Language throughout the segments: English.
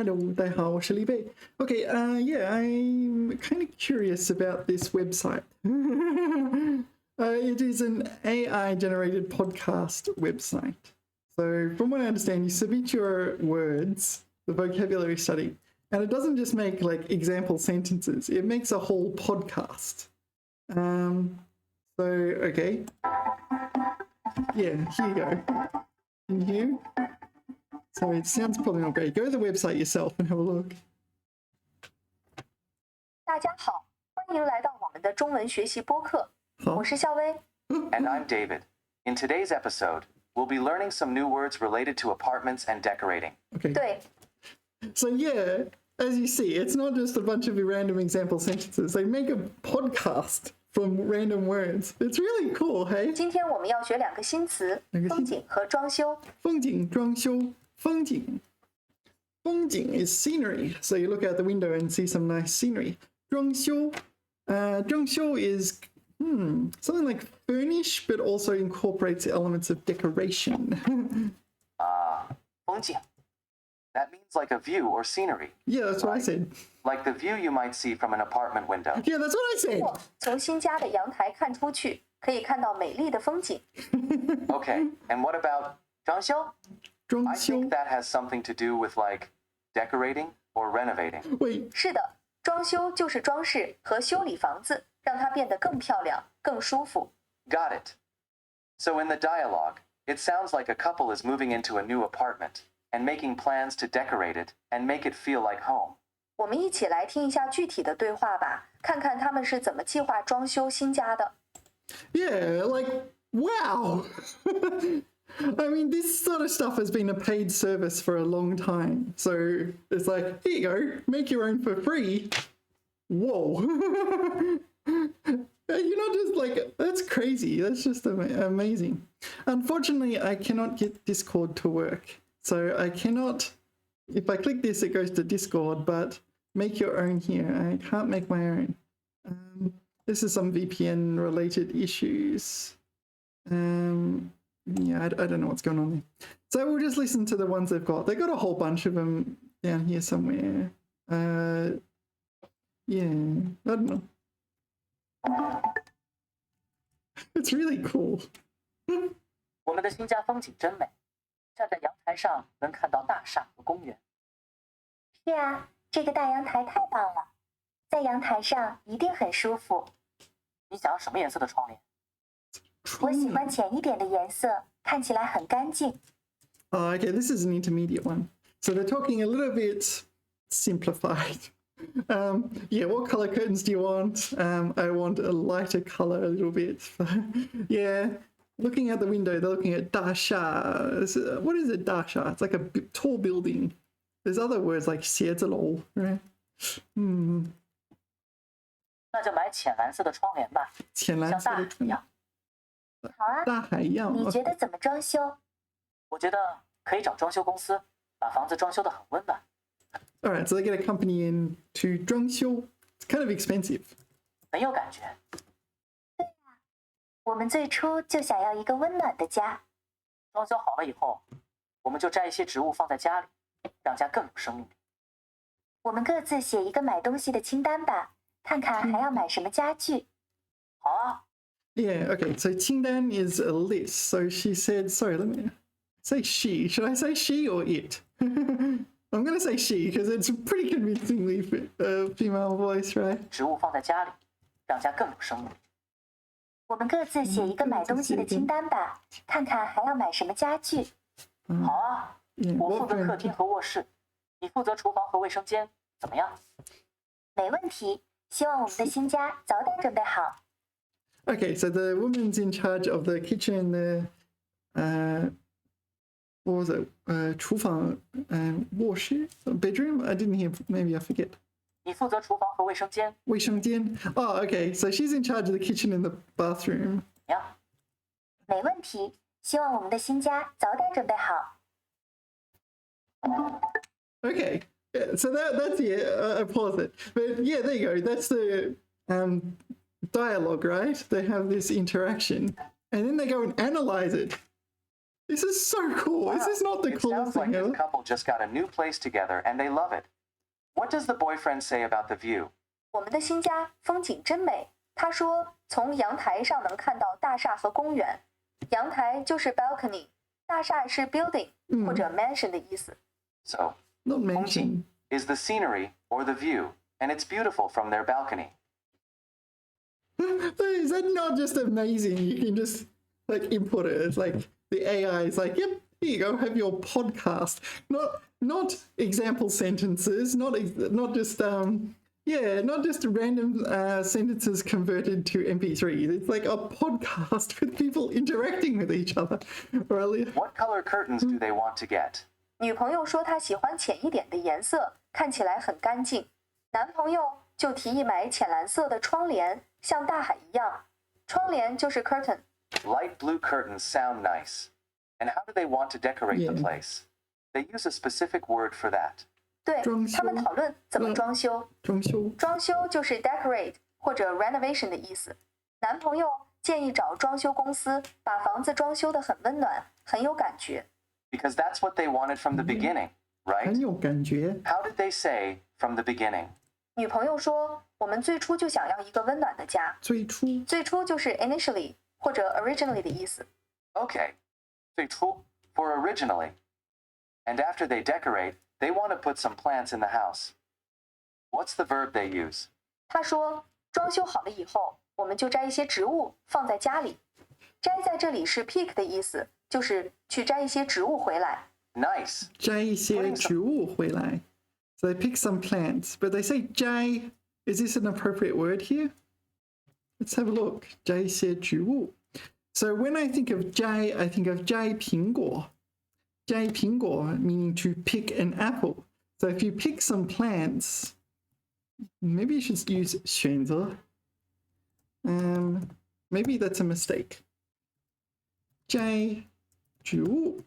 Hello, 大家好，我是李贝。Okay, yeah, I'm kind of curious about this website. It is an AI-generated podcast website. So, from what I understand, you submit your words, the vocabulary study, and it doesn't just make like example sentences; it makes a whole podcast. So, okay, yeah, here you go. Can you hear? So it sounds probably not great. Go to the website yourself and have a look. 大家好，欢迎来到我们的中文学习播客。我是肖薇。And I'm David. In today's episode, we'll be learning some new words related to apartments and decorating. Okay. 对， So yeah, as you see, it's not just a bunch of random example sentences. They make a podcast from random words. It's really cool, hey? 今天我们要学两个新词：风景和装修。风景装修风景风景 is scenery. So you look out the window and see some nice scenery. 装修装修 is something like furnish, but also incorporates elements of decoration. 风景. That means like a view or scenery. Yeah, that's what I said. Like the view you might see from an apartment window. Yeah, that's what I said. 从新家的阳台看出去，可以看到美丽的风景。Okay, and what about 装修? 装 I 修 think that has something to do with like decorating or renovating. Wait, 是的，装修就是装饰和修理房子，让它变得更漂亮、更舒服。 Got it. So in the dialogue, it sounds like a couple is moving into a new apartment and making plans to decorate it and make it feel like home. 我们一起来听一下具体的对话吧，看看他们是怎么计划装修新家的。 yeah, like, wow. I mean, this sort of stuff has been a paid service for a long time. So it's like, here you go, make your own for free. Whoa. You're not just like, that's crazy. That's just amazing. Unfortunately, I cannot get Discord to work. So I cannot, if I click this, it goes to Discord, but make your own here. I can't make my own. This is some VPN related issues. Yeah, I don't know what's going on there. So we'll just listen to the ones they've got. They've got a whole bunch of them down here somewhere. Yeah, I don't know. It's really cool. 我们的新家风景真美，站在阳台上能看到大厦和公园。是啊，这个大阳台太棒了，在阳台上一定很舒服。你想要什么颜色的窗帘？我喜欢浅一点的颜色，看起来很干净。 Oh, okay, this is an intermediate one. So they're talking a little bit simplified. Yeah, what color curtains do you want? I want a lighter color a little bit. Yeah, looking out the window, they're looking at 大厦. What is a 大厦? It's like a tall building. There's other words like 写字楼, right? 那就买浅蓝色的窗帘吧，浅蓝色的像大海一样。好啊，大海一样。你觉得怎么装修？我觉得可以找装修公司，把房子装修得很温暖。All right, so they get a company in to 装修. It's kind of expensive. 很有感觉。我们最初就想要一个温暖的家。装修好了以后，我们就摘一些植物放在家里，让家更有生命力。我们各自写一个买东西的清单吧，看看还要买什么家具。好啊， Yeah, okay, so 清单 is a list. So she said, sorry, let me say she. Should I say she or it? I'm going to say she because it's a pretty convincingly female voice, right? 植物放在家里，让家更有生命力。我们各自写一个买东西的清单吧，看看还要买什么家具。好啊， Yeah, 我负 what 责客 brand? 厅和卧室，你负责厨房和卫生间，怎么样？没问题，希望我们的新家早点准备好。 Okay, so the woman's in charge of the kitchen and the, what was it? 厨房 卧室 bedroom? I didn't hear, maybe I forget. 你负责厨房和卫生间，卫生间 Oh, okay, so she's in charge of the kitchen and the bathroom. 怎么样？没问题，希望我们的新家早点准备好。 Okay, yeah, so that's it. I pause it. But yeah, there you go. That's the dialogue, right? They have this interaction. And then they go and analyze it. This is so cool. This is not the It coolest sounds like thing this ever. couple just got a new place together and they love it. What does the boyfriend say about the view? 我们的新家风景真美。他说，从阳台上能看到大厦和公园。阳台就是 balcony， 大厦是 building 或者 mansion 的意思。 So, Not 风 mentioned. 景 is the scenery or the view, and it's beautiful from their balcony. Is that not just amazing? You can just like input it. It's like the AI is like, yep, here you go, have your podcast. Not example sentences, not just not just random sentences converted to MP3s. It's like a podcast with people interacting with each other. What color curtains do they want to get? 女朋友说她喜欢浅一点的颜色，看起来很干净。男朋友就提议买浅蓝色的窗帘，像大海一样。窗帘就是 curtain。 Light blue curtains sound nice. And how do they want to decorate the Yeah. place? They use a specific word for that. 对装修他们讨论怎么装修。装修。装修就是 decorate 或者 renovation 的意思。男朋友建议找装修公司，把房子装修得很温暖，很有感觉。 Because that's what they wanted from the beginning, 很 right? 有感觉。 How did they say from the beginning? 女朋友说，我们最初就想要一个温暖的家。最初。最初就是 initially 或者 originally 的意思。 Okay. 最初 for originally. And after they decorate, they want to put some plants in the house. What's the verb they use? 他说，装修好了以后，我们就摘一些植物放在家里。摘在这里是 pick 的意思，就是去摘一些植物回来。 Nice. 摘一些植物回来。So they pick some plants, but they say 摘. Is this an appropriate word here? Let's have a look. 摘一些植物. So when I think of 摘, I think of 摘苹果. 摘苹果 meaning to pick an apple. So if you pick some plants, maybe you should use 选择. Maybe that's a mistake. 摘植物.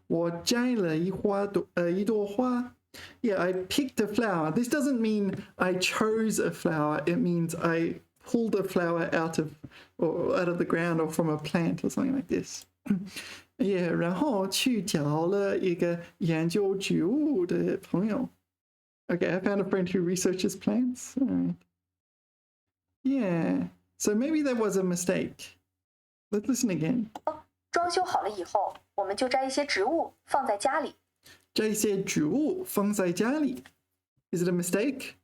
我摘了一朵花. Yeah, I picked a flower. This doesn't mean I chose a flower. It means I pulled a flower out of the ground or from a plant or something like this. Yeah, 然后去找了一个研究植物的朋友. Okay, I found a friend who researches plants. All right. Yeah, so maybe that was a mistake. Let's listen again. 装修好了以后，我们就摘一些植物放在家里。摘一些植物放在家里. Is it a mistake?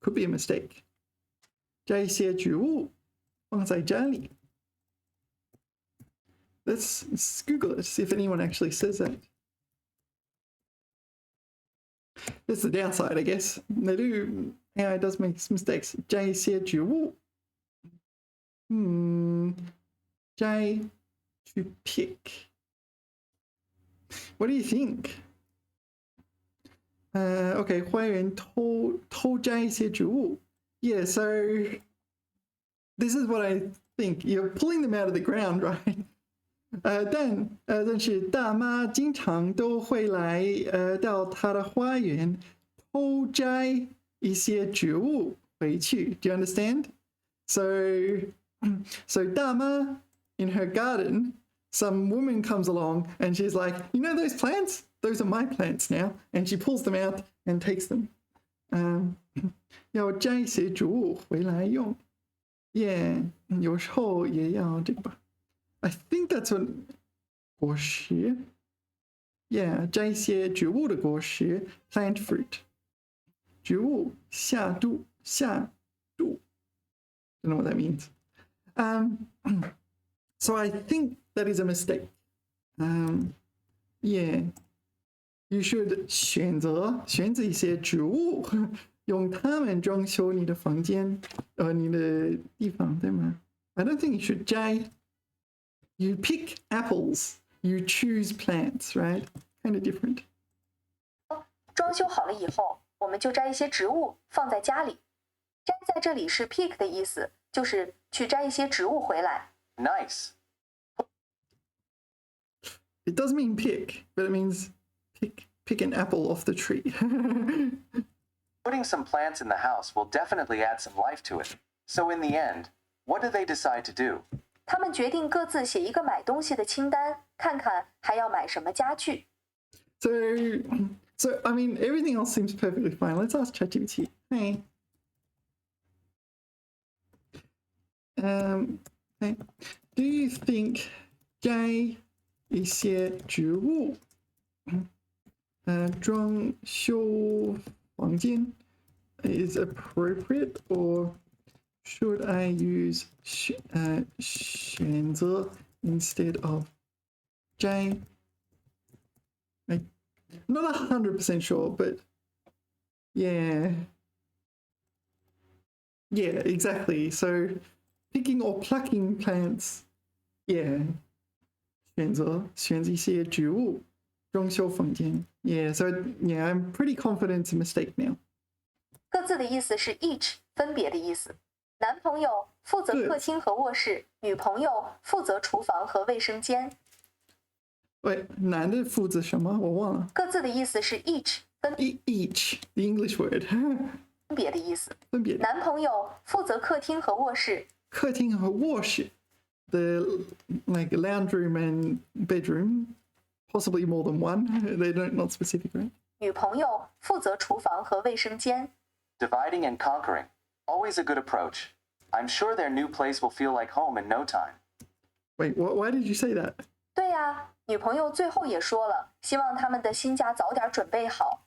Could be a mistake. 摘一些植物放在家里. Let's Google it, see if anyone actually says that. That's the downside, I guess. AI does make mistakes. 摘一些植物. To pick. What do you think? Okay, 坏人偷摘一些植物. Yeah, so this is what I think. You're pulling them out of the ground, right? 但是大妈经常都会来到她的花园偷摘一些植物回去. Do you understand? So 大妈 in her garden, some woman comes along and she's like, you know those plants? Those are my plants now. And she pulls them out and takes them. 要摘一些植物回来用. Yeah, 有时候也要这个吧. I think that's what 果实. Yeah, 摘一些植物的果实 plant fruit. 植物下肚. Don't know what that means. So I think that is a mistake. Yeah, you should 选择一些植物，用它们装修你的房间，你的地方，对吗？ I don't think you should 摘. You pick apples. You choose plants, right? Kind of different. 装修好了以后，我们就摘一些植物放在家里。摘在这里是 pick 的意思，就是去摘一些植物回来。 Nice. It does mean pick, but it means pick an apple off the tree. Putting some plants in the house will definitely add some life to it. So in the end, what do they decide to do? 他们决定各自写一个买东西的清单，看看还要买什么家具。So I mean, everything else seems perfectly fine. Let's ask ChatGPT. Hey. Hey. Do you think 摘一些植物装修房间 is appropriate, or should I use 选择 instead of 摘? I'm not 100% sure, but yeah, exactly. So picking or plucking plants, yeah. 选一些植物装修房间. Yeah, so yeah, I'm pretty confident it's a mistake now. 各自的意思是 each 分别的意思。男朋友负责客厅和卧室，女朋友负责厨房和卫生间。喂，男的负责什么？我忘了。各自的意思是 each 分 Each, the English word. 别的意思。分别。男朋友负责客厅和卧室。客厅和卧室 the like lounge room and bedroom, possibly more than one. They don't not specific, right? 女朋友负责厨房和卫生间。Dividing and conquering, always a good approach. I'm sure their new place will feel like home in no time. Wait, why did you say that? 对呀，女朋友最后也说了，希望他们的新家早点准备好。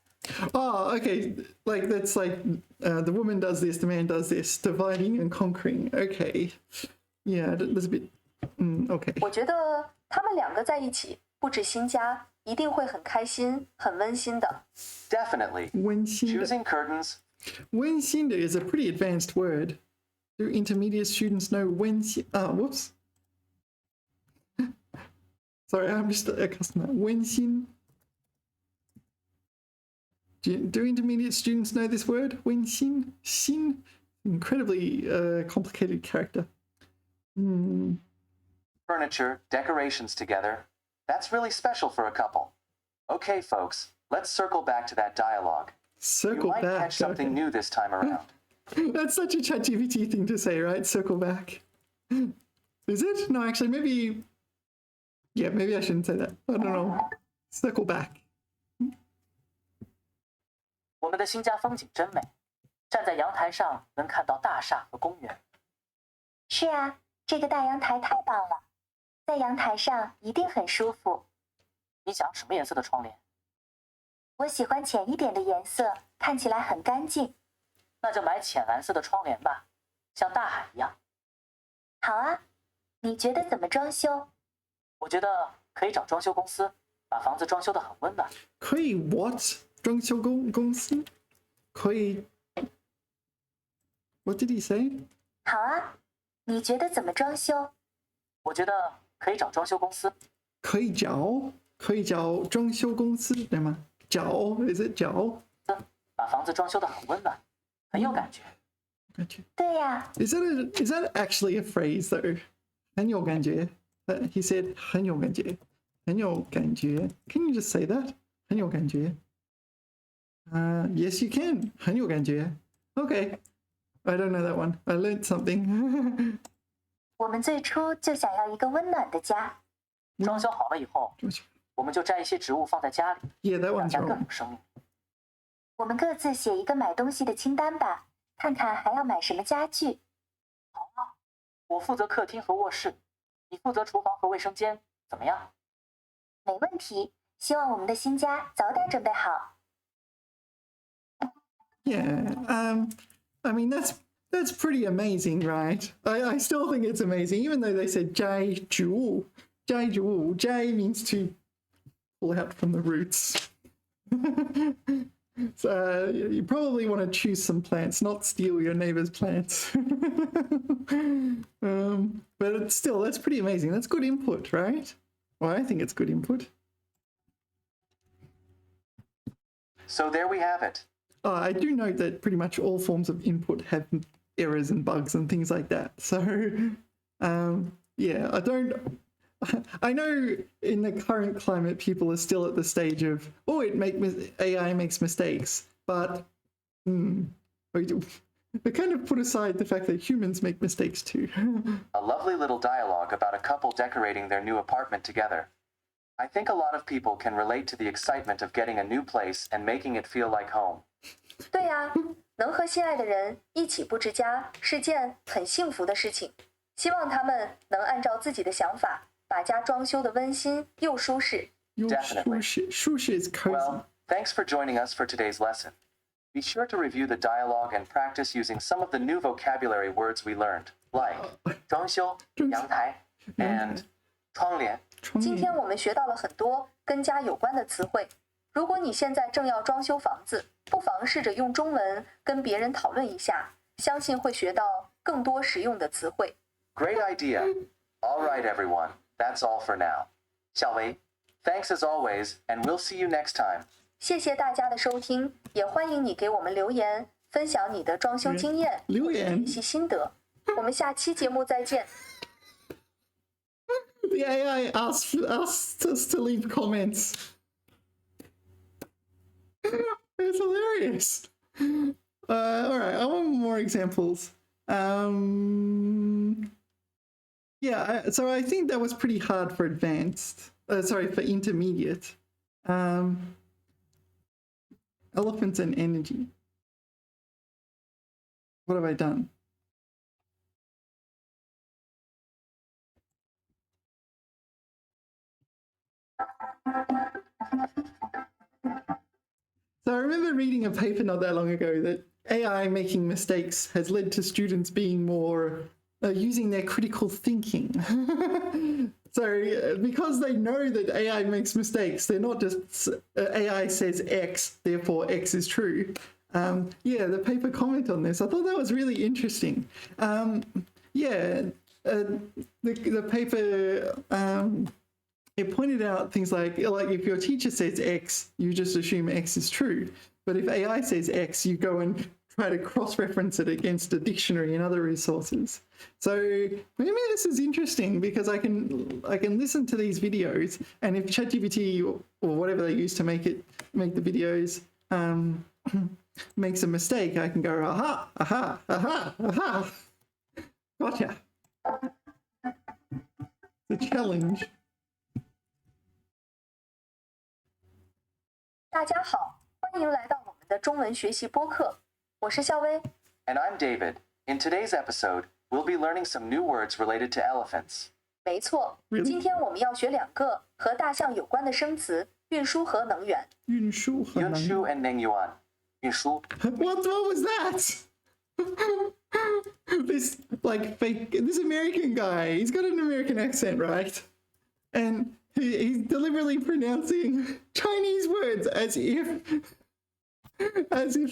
Oh, okay. Like that's like the woman does this, the man does this, dividing and conquering. Okay. Yeah, that's a bit. Okay. 我觉得他们两个在一起布置新家一定会很开心、很温馨的。Definitely. 温馨的 Choosing curtains. 温馨的 is a pretty advanced word. Do intermediate students know 温馨? Whoops. Sorry, I'm just a customer. 温馨. Do intermediate students know this word? 温馨? Xin? Incredibly complicated character. Furniture, decorations together. That's really special for a couple. Okay, folks, let's circle back to that dialogue. Circle You might back. catch something okay. new this time around. That's such a ChatGPT thing to say, right? Circle back. Is it? No, actually, maybe. Yeah, maybe I shouldn't say that. I don't know. Circle back. 我们的新家风景真美，站在阳台上能看到大厦和公园。是啊，这个大阳台太棒了，在阳台上一定很舒服。你想什么颜色的窗帘？我喜欢浅一点的颜色，看起来很干净。那就买浅蓝色的窗帘吧，像大海一样。好啊，你觉得怎么装修？我觉得可以找装修公司，把房子装修得很温暖。可以 what? 装修公司？可以 What did he say? 好啊，你觉得怎么装修？我觉得可以找装修公司。可以找装修公司，对吗？找 is it 找？把房子装修得很温暖，很有感觉。对呀。Is that actually a phrase though? 很有感觉。He said 很有感觉，很有感觉。Can you just say that? 很有感觉。Yes, you can. 很有感觉。Okay. I don't know that one. I learned something. 我们最初就想要一个温暖的家。装修好了以后，我们就摘一些植物放在家里， Yeah, that 让 one's 家更 wrong. 有生命。我们各自写一个买东西的清单吧，看看还要买什么家具。好啊，我负责客厅和卧室，你负责厨房和卫生间，怎么样？没问题，希望我们的新家早点准备好。Yeah. I mean that's pretty amazing, right? I still think it's amazing, even though they said 摘植物. 摘植物. 摘 means to pull out from the roots. So you probably want to choose some plants, not steal your neighbor's plants. But still, that's pretty amazing. That's good input, right? Well, I think it's good input. So there we have it. I do note that pretty much all forms of input have errors and bugs and things like that. So, yeah, I know in the current climate, people are still at the stage of, AI makes mistakes, but They kind of put aside the fact that humans make mistakes too. A lovely little dialogue about a couple decorating their new apartment together. I think a lot of people can relate to the excitement of getting a new place and making it feel like home. 对呀，能和心爱的人一起布置家是件很幸福的事情。希望他们能按照自己的想法，把家装修的温馨又舒适。Definitely. Shushi is cozy. Well, thanks for joining us for today's lesson. Be sure to review the dialogue and practice using some of the new vocabulary words we learned, like 装修、阳台 and 窗帘。今天我们学到了很多跟家有关的词汇。如果你现在正要装修房子，不妨试着用中文跟别人讨论一下，相信会学到更多实用的词汇。Great idea. All right, everyone. That's all for now. 小维 thanks as always, and we'll see you next time. 谢谢大家的收听，也欢迎你给我们留言，分享你的装修经验或者学习心得。我们下期节目再见。The AI asked us to leave comments. It's hilarious. All right, I want more examples. Yeah, so I think that was pretty hard for advanced. For intermediate. Elephants and energy. What have I done? So I remember reading a paper not that long ago that AI making mistakes has led to students being more using their critical thinking. So because they know that AI makes mistakes, they're not just AI says X, therefore X is true. Yeah, the paper comment on this, I thought that was really interesting. The paper it pointed out things like if your teacher says X, you just assume X is true. But if AI says X, you go and try to cross-reference it against a dictionary and other resources. So maybe this is interesting because I can listen to these videos, and if ChatGPT or whatever they use to make the videos makes a mistake, I can go aha, aha, aha, aha. Gotcha. The challenge. 大家好，欢迎来到我们的中文学习播客，我是校薇。And I'm David. In today's episode, we'll be learning some new words related to elephants. 没错，今天我们要学2个和大象有关的生词：运输和能源。运输和能源。 Yunshu and Nengyuan. 运输 What was that? This American guy, he's got an American accent, right? And he's deliberately pronouncing Chinese words as if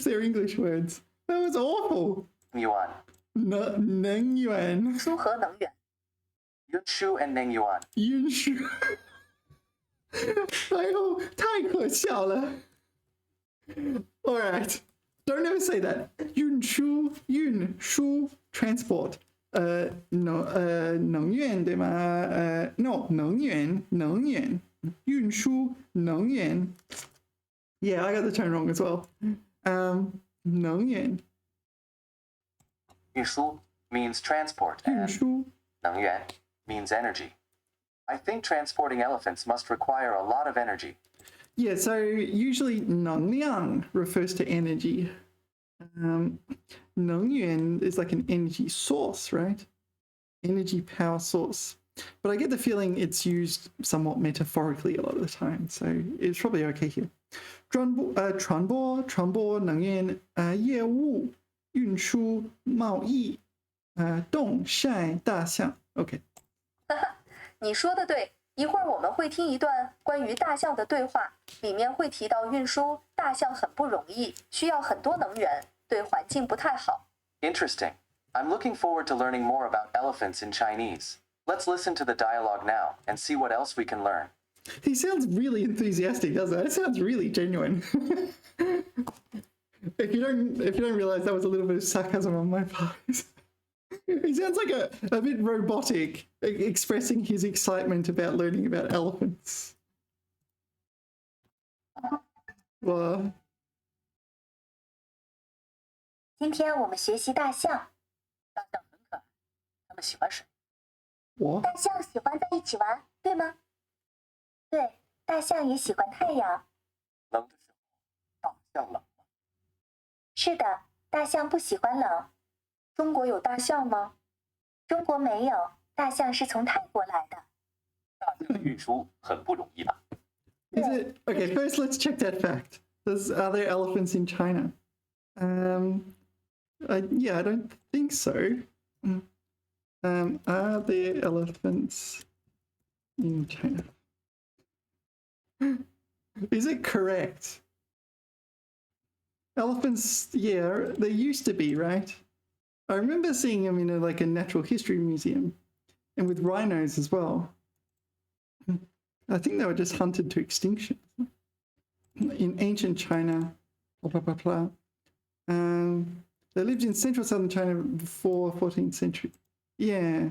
they're English words. That was awful. Yuan. Nengyuan. 运输和能源。 Yunshu and Nengyuan. 运输。哎呦，太可笑了。All right, don't ever say that. 运输 transport. 能源对吗？No, 能源运输能源。Yeah, I got the tone wrong as well. 能源。运输 means transport 运 and 输 能源 means energy. I think transporting elephants must require a lot of energy. Yeah, so usually 能量 refers to energy. 能源 is like an energy source, right? Energy power source. But I get the feeling it's used somewhat metaphorically a lot of the time, so it's probably okay here. 传播能源业务运输贸易动晒大象 OK 你说的对，一会儿我们会听一段关于大象的对话，里面会提到运输大象很不容易，需要很多能源，对环境不太好。 Interesting. I'm looking forward to learning more about elephants in Chinese. Let's listen to the dialogue now and see what else we can learn. He sounds really enthusiastic, doesn't it? It sounds really genuine. If you don't realize that was a little bit of sarcasm on my part. He sounds like a bit robotic, expressing his excitement about learning about elephants. Well, 今天我们学习大象。大象很可爱，它们喜欢水。What? 大象喜欢在一起玩，对吗？对，大象也喜欢太阳。冷的时候，大象冷吗？是的，大象不喜欢冷。中国有大象吗？中国没有，大象是从泰国来的。大象的运输很不容易吧？ Is it okay? First, let's check that fact. Are there elephants in China? Yeah, I don't think so. Are there elephants in China? Is it correct? Elephants, yeah, they used to be, right? I remember seeing them in like a natural history museum, and with rhinos as well. I think they were just hunted to extinction in ancient China. Blah, blah, blah, blah. They lived in central southern China before 14th century. Yeah.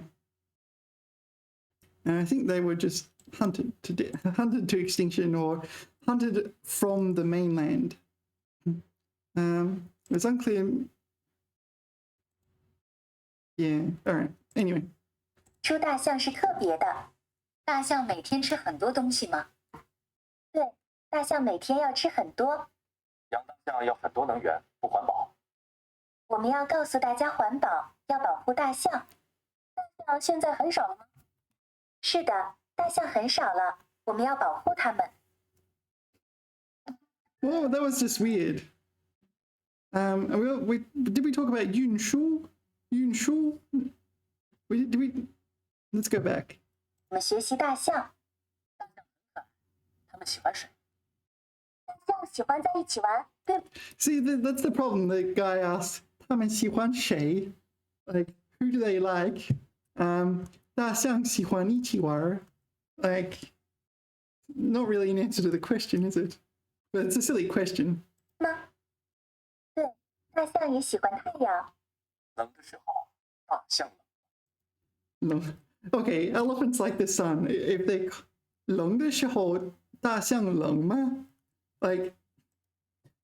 And I think they were just hunted to extinction or hunted from the mainland. It's unclear. Yeah. All right. Anyway. 说大象是特别的。大象每天吃很多东西吗？对，大象每天要吃很多。养大象要很多能源，不环保。我们要告诉大家环保，要保护大象。大象现在很少了吗？是的，大象很少了，我们要保护它们。Oh, that was just weird. Did we talk about Yunshu? Yunshu? Did we? Let's go back. 我们学习大象。它们喜欢水。大象喜欢在一起玩，对。See, that's the problem. The guy asks, 他们喜欢谁? Like, who do they like? 大象喜欢一起玩. Like, not really an answer to the question, is it? But it's a silly question. 吗？对，大象也喜欢太阳。冷的时候，大象冷。 No. Okay, elephants like the sun. If they 冷的时候，大象冷吗? Like,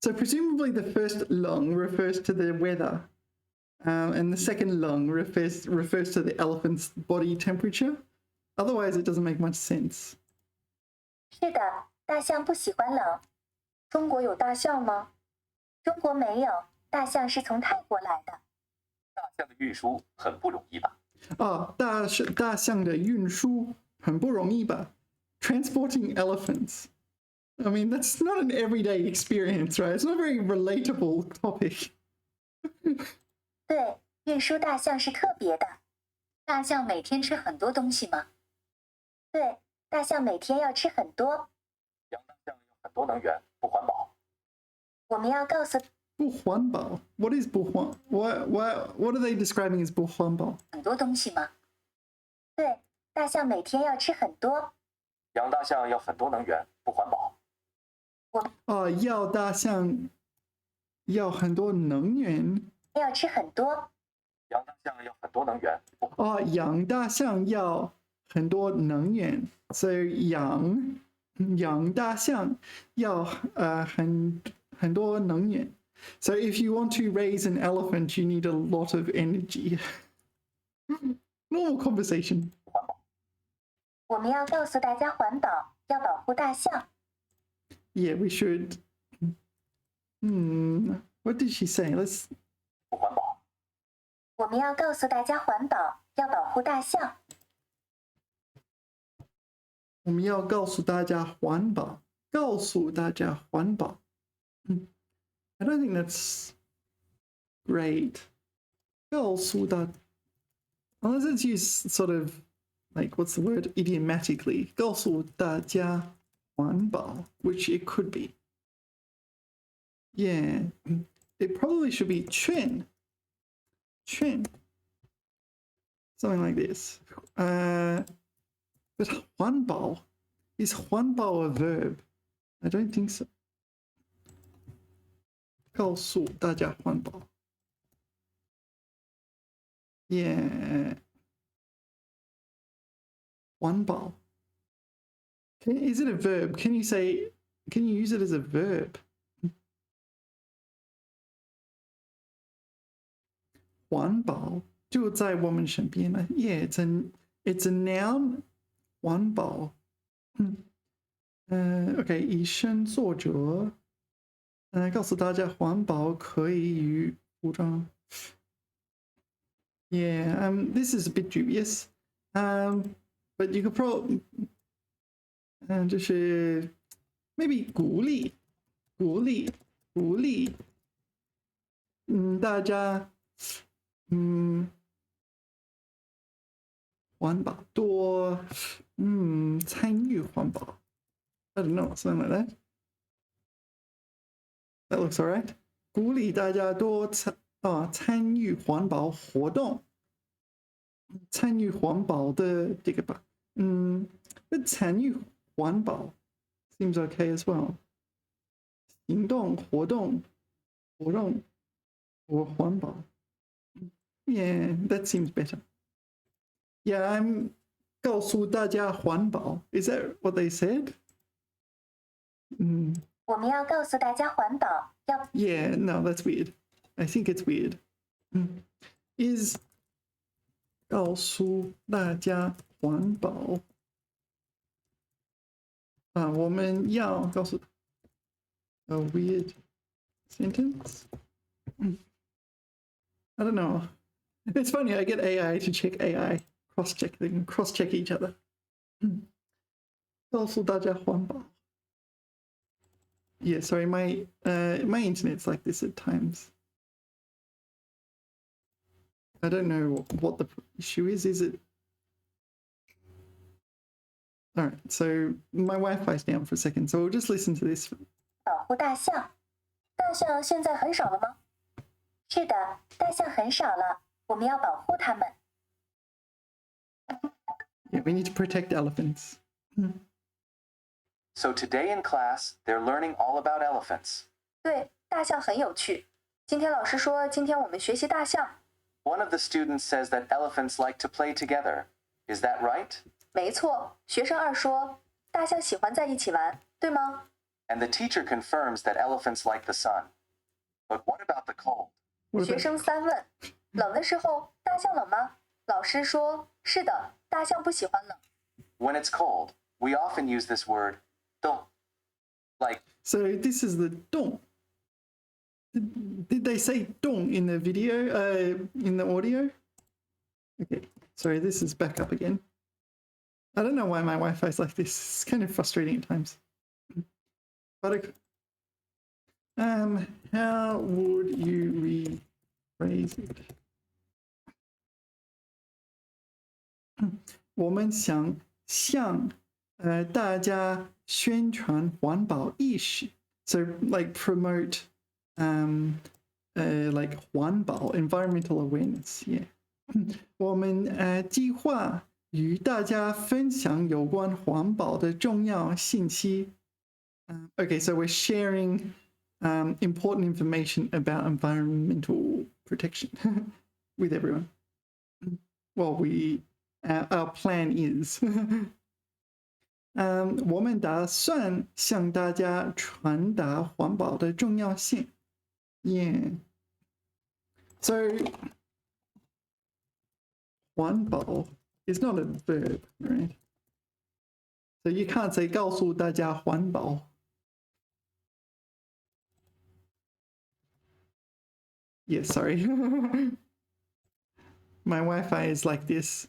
so presumably the first 冷 refers to the weather, and the second 冷 refers to the elephant's body temperature. Otherwise, it doesn't make much sense. 是的，大象不喜欢冷。中国有大象吗？中国没有，大象是从泰国来的。大象的运输很不容易吧？ 大象的运输很不容易吧? Transporting elephants. I mean, that's not an everyday experience, right? It's not a very relatable topic. 对，运输大象是特别的。大象每天吃很多东西吗？对，大象每天要吃很多。养大象要很多能源，不环保。我们要告诉不环保. What is 不环? What are they describing as 不环保? 很多东西吗？对，大象每天要吃很多。养大象要很多能源，不环保。要大象要很多能源. 要吃很多。养大象要很多能源，不环保。养大象要很多能源. So 养大象要很多能源. So if you want to raise an elephant, you need a lot of energy. Normal conversation. 不环保。我们要告诉大家环保，要保护大象。Yeah, we should. What did she say? Let's. 不环保。我们要告诉大家环保，要保护大象。我们要告诉大家环保，告诉大家环保。I don't think that's great. 告诉大 unless it's used sort of like what's the word idiomatically. 告诉大家环保, which it could be. Yeah, it probably should be 劝 something like this. But 环保 is 环保 a verb? I don't think so. 告诉大家环保. Yeah. 环保. Is it a verb? Can you use it as a verb? 环保就在我们身边呢。Yeah, it's a noun. 环保。OK， 以身作则。告诉大家环保可以与服装。Yeah, this is a bit dubious. But you could probably, 就是 maybe 鼓励。大家，环保多，参与环保。I don't know, something like that. That looks alright. 鼓励大家多参与环保活动。参与环保的这个吧，参与环保 seems okay as well. 行动活动或环保 ，Yeah, that seems better. Yeah, I'm 告诉大家环保 Is that what they said? 我们要告诉大家环保，要 Yeah, no, that's weird. I think it's weird. Is 告诉大家环保我们要告诉 a weird sentence. I don't know. It's funny. I get AI to check AI, cross-check each other. 告诉大家环保。Yeah, sorry, my internet's like this at times. I don't know what the issue is. Is it? All right, so my Wi-Fi's down for a second, so we'll just listen to this. 保护大象。大象现在很少了吗？是的，大象很少了，我们要保护它们。Yeah, we need to protect elephants. So today in class, they're learning all about elephants. 对，大象很有趣。今天老师说，今天我们学习大象。One of the students says that elephants like to play together. Is that right? 没错，学生2说，大象喜欢在一起玩，对吗？ And the teacher confirms that elephants like the sun. But what about the cold? 学生3问，冷的时候，大象冷吗？老师说，是的，大象不喜欢冷。 When it's cold, we often use this word, 冻. Like, So this is the dong. Did they say dong in the video, in the audio? Okay, sorry, this is back up again. I don't know why my Wi-Fi is like this. It's kind of frustrating at times. But how would you rephrase it? 我们想向大家宣传环保意识 So like promote like 环保 environmental awareness. Yeah. 我们计划与大家分享有关环保的重要信息。Okay, so we're sharing important information about environmental protection with everyone. Well, our plan is. 我们打算向大家传达环保的重要性。Yeah. So, 环保 is not a verb, right? So you can't say 告诉大家环保。Yeah, sorry. My Wi-Fi is like this.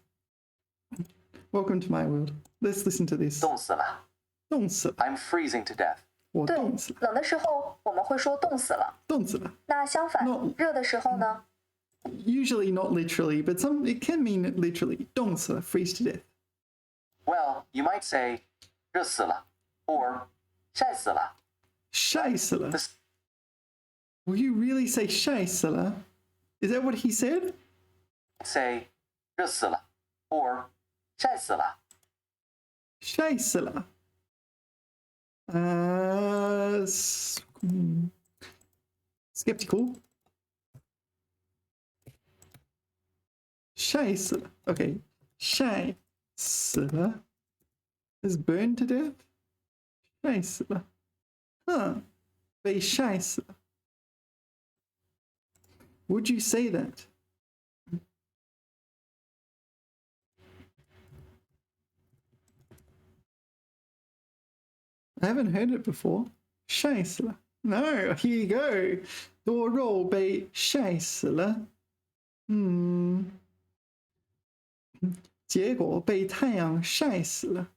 Welcome to my world. Let's listen to this. 冻死了.冻死了. I'm freezing to death. 我对冻死了。冷的时候我们会说冻死了。冻死了。那相反 No 热的时候呢？ Usually not literally, but it can mean literally. 冻死了, freeze to death. Well, you might say, 热死了, or 晒死了. 晒死了. This- Will you really say 晒死了? Is that what he said? Say, 热死了, or 晒死了. 晒死了. Skeptical. 晒死了. Okay. 晒死了 is burned to death. 晒死了. Huh. 被晒死了. Would you say that? I haven't heard it before. 晒死了. No, here you go. 多肉被晒死了. 结果被太阳晒死了.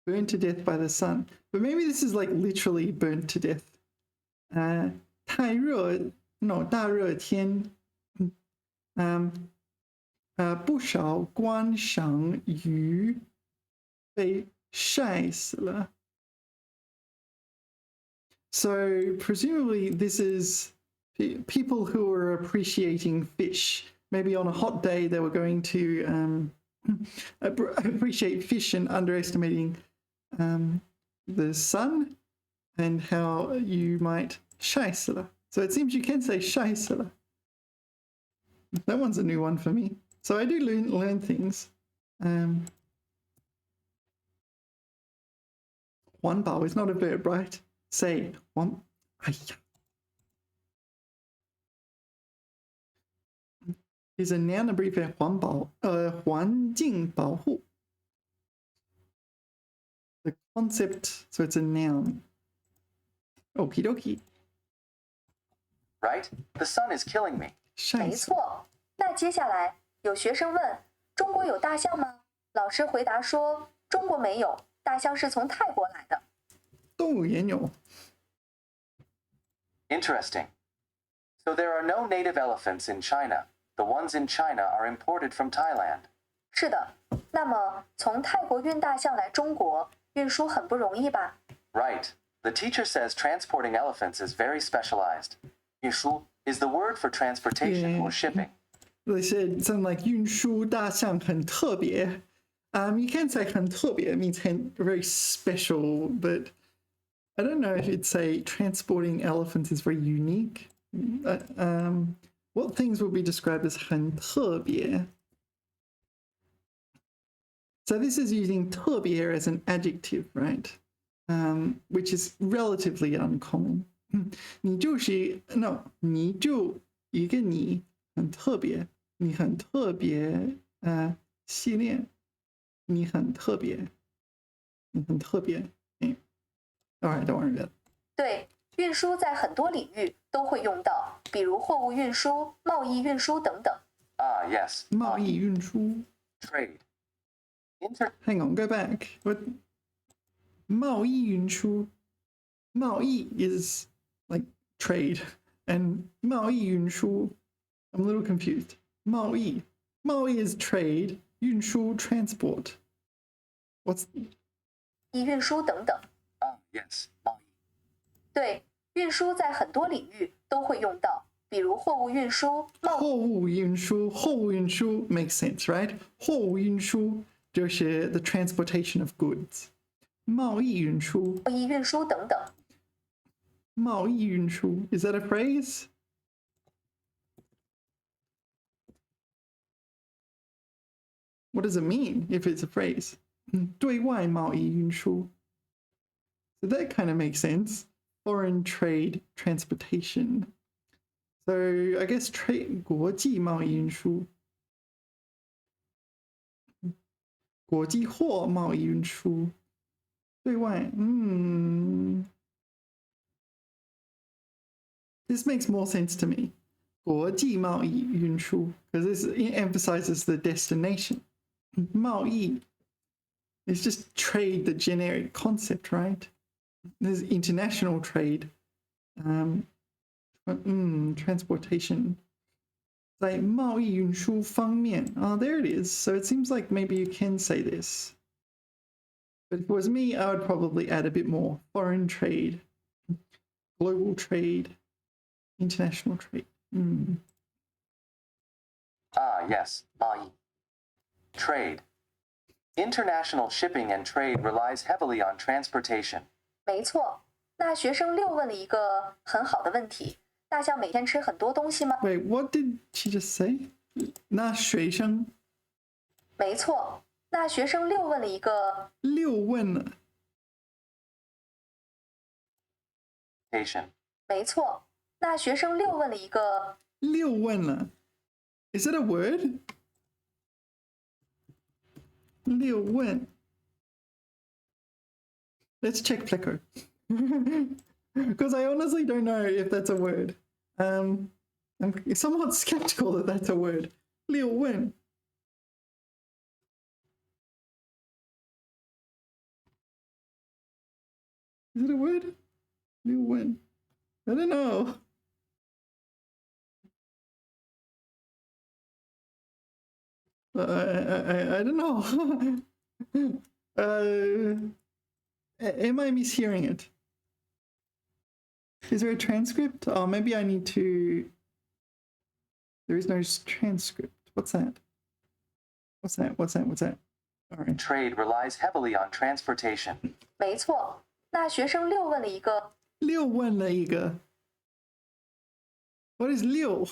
Burned to death by the sun. But maybe this is like literally burnt to death. 太热, no, 大热天. 不少观赏鱼被晒死了. So presumably this is people who are appreciating fish. Maybe on a hot day they were going to appreciate fish and underestimating the sun and how you might 晒死了. So it seems you can say 晒死了. That one's a new one for me. So I do learn things. 环保 is not a verb, right? Say 环. 哎呀. Is a noun abbreviated 环保, 环境保护. The concept, so it's a noun. Okie dokie. Right? The sun is killing me. 没晒死了. 错。那接下来有学生问：中国有大象吗？老师回答说：中国没有，大象是从泰国来的。动物园有. Interesting. So there are no native elephants in China. The ones in China are imported from Thailand. 是的。那么从泰国运大象来中国，运输很不容易吧？ Right. The teacher says transporting elephants is very specialized. 运输 is the word for transportation or shipping. They said something like 运输大象很特别. You can say 很特别, it means very special, but I don't know if you'd say transporting elephants is very unique. What things would be described as 很特别? So this is using 特别 as an adjective, right? Which is relatively uncommon. 你就是你就一个你很特别，你很特别系列，你很特别，你很特别。Alright, don't worry about it. 对，运输在很多领域都会用到，比如货物运输、贸易运输等等。Ah, yes. 贸易运输。Trade. Hang on, go back. What? 贸易运输。贸易 is like trade, and 贸易运输 I'm a little confused. 贸易 is trade, 运输 transport. What's 易运输等等。Ah, yes. 贸易。对，运输在很多领域都会用到，比如货物运输、货物运输makes sense, right? 货物运输就是 the transportation of goods. 贸易运输贸易运输等等。贸易运输 is that a phrase? What does it mean if it's a phrase? 对外贸易运输. So that kind of makes sense. Foreign trade, transportation. So I guess trade 国际贸易运输. 国际货贸易运输. 对外, This makes more sense to me. 国际贸易运输, because this emphasizes the destination. 贸易 is just trade, the generic concept, right? There's international trade, transportation. 在贸易运输方面, there it is. So it seems like maybe you can say this. But if it was me, I would probably add a bit more. Foreign trade, global trade, international trade. Ah, yes. 贸易. Trade. International shipping and trade relies heavily on transportation. 没错。那学生6问了一个很好的问题：大象每天吃很多东西吗？ Wait, what did she just say? 那学生没错。那学生6问了一个6问了。没错。那学生6问了一个6问了。Is that a word? 6问。Let's check pleco. Because I honestly don't know if that's a word. I'm somewhat skeptical that that's a word. Liu Wen. Is it a word? Liu Wen. I don't know. I don't know. Am I mishearing it? Is there a transcript? Oh, maybe I need to. There is no transcript. What's that? What's that? All right. Trade relies heavily on transportation. 没错。那学生六问了一个，六问了一个。What is 六?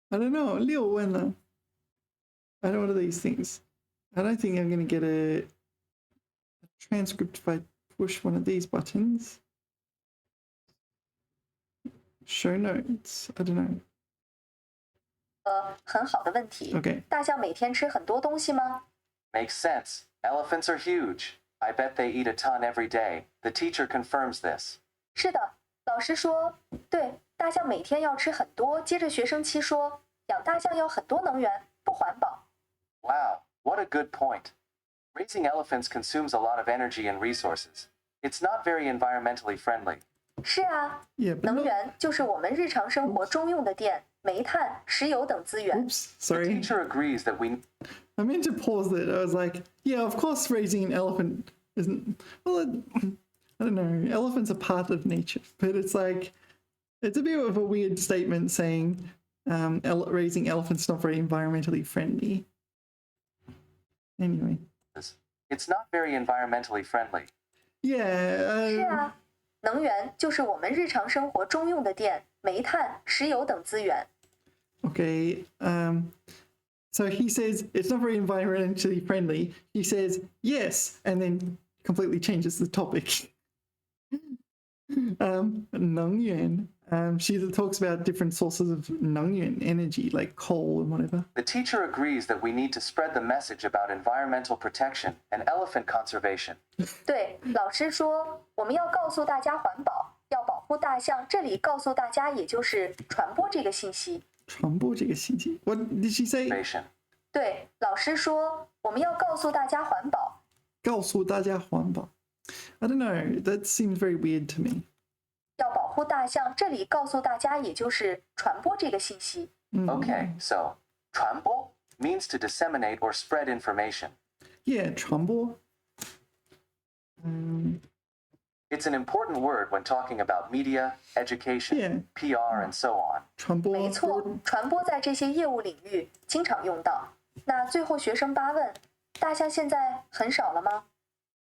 I don't know. 六问了。I don't know what are these things. I don't think I'm going to get a transcript if I push one of these buttons. Show notes. I don't know. 很好的问题。 Okay. 大象每天吃很多东西吗？ Makes sense. Elephants are huge. I bet they eat a ton every day. The teacher confirms this. 是的，老师说，对，大象每天要吃很多。接着学生七说，养大象要很多能源，不环保。 Wow, what a good point. Raising elephants consumes a lot of energy and resources. It's not very environmentally friendly. 是啊， Yeah, but 能 not. 源就是我们日常生活中用的电、煤炭、石油等资源。 Oops, The sorry. teacher agrees that we I meant to pause it. I was like, yeah, of course, raising an elephant isn't. Well, I don't know. Elephants are part of nature, but it's like, it's a bit of a weird statement saying raising elephants not very environmentally friendly. Anyway, it's not very environmentally friendly. 是 yeah. 啊，能源就是我们日常生活中用的电、煤炭、石油等资源。 Okay. So he says it's not very environmentally friendly. He says yes, and then completely changes the topic. 能源. She talks about different sources of 能源 energy, like coal and whatever. The teacher agrees that we need to spread the message about environmental protection and elephant conservation. 对，老师说我们要告诉大家环保，要保护大象。这里告诉大家，也就是传播这个信息。传播这个信息. What did she say? 对，老师说我们要告诉大家环保。告诉大家环保. I don't know. That seems very weird to me. 要保护大象，这里告诉大家，也就是传播这个信息。 Okay, so 传播 means to disseminate or spread information. Yeah, 传播. It's an important word when talking about media, education, Yeah. PR, and so on. 传播. 没错，传播在这些业务领域经常用到。那最后学生八问：大象现在很少了吗？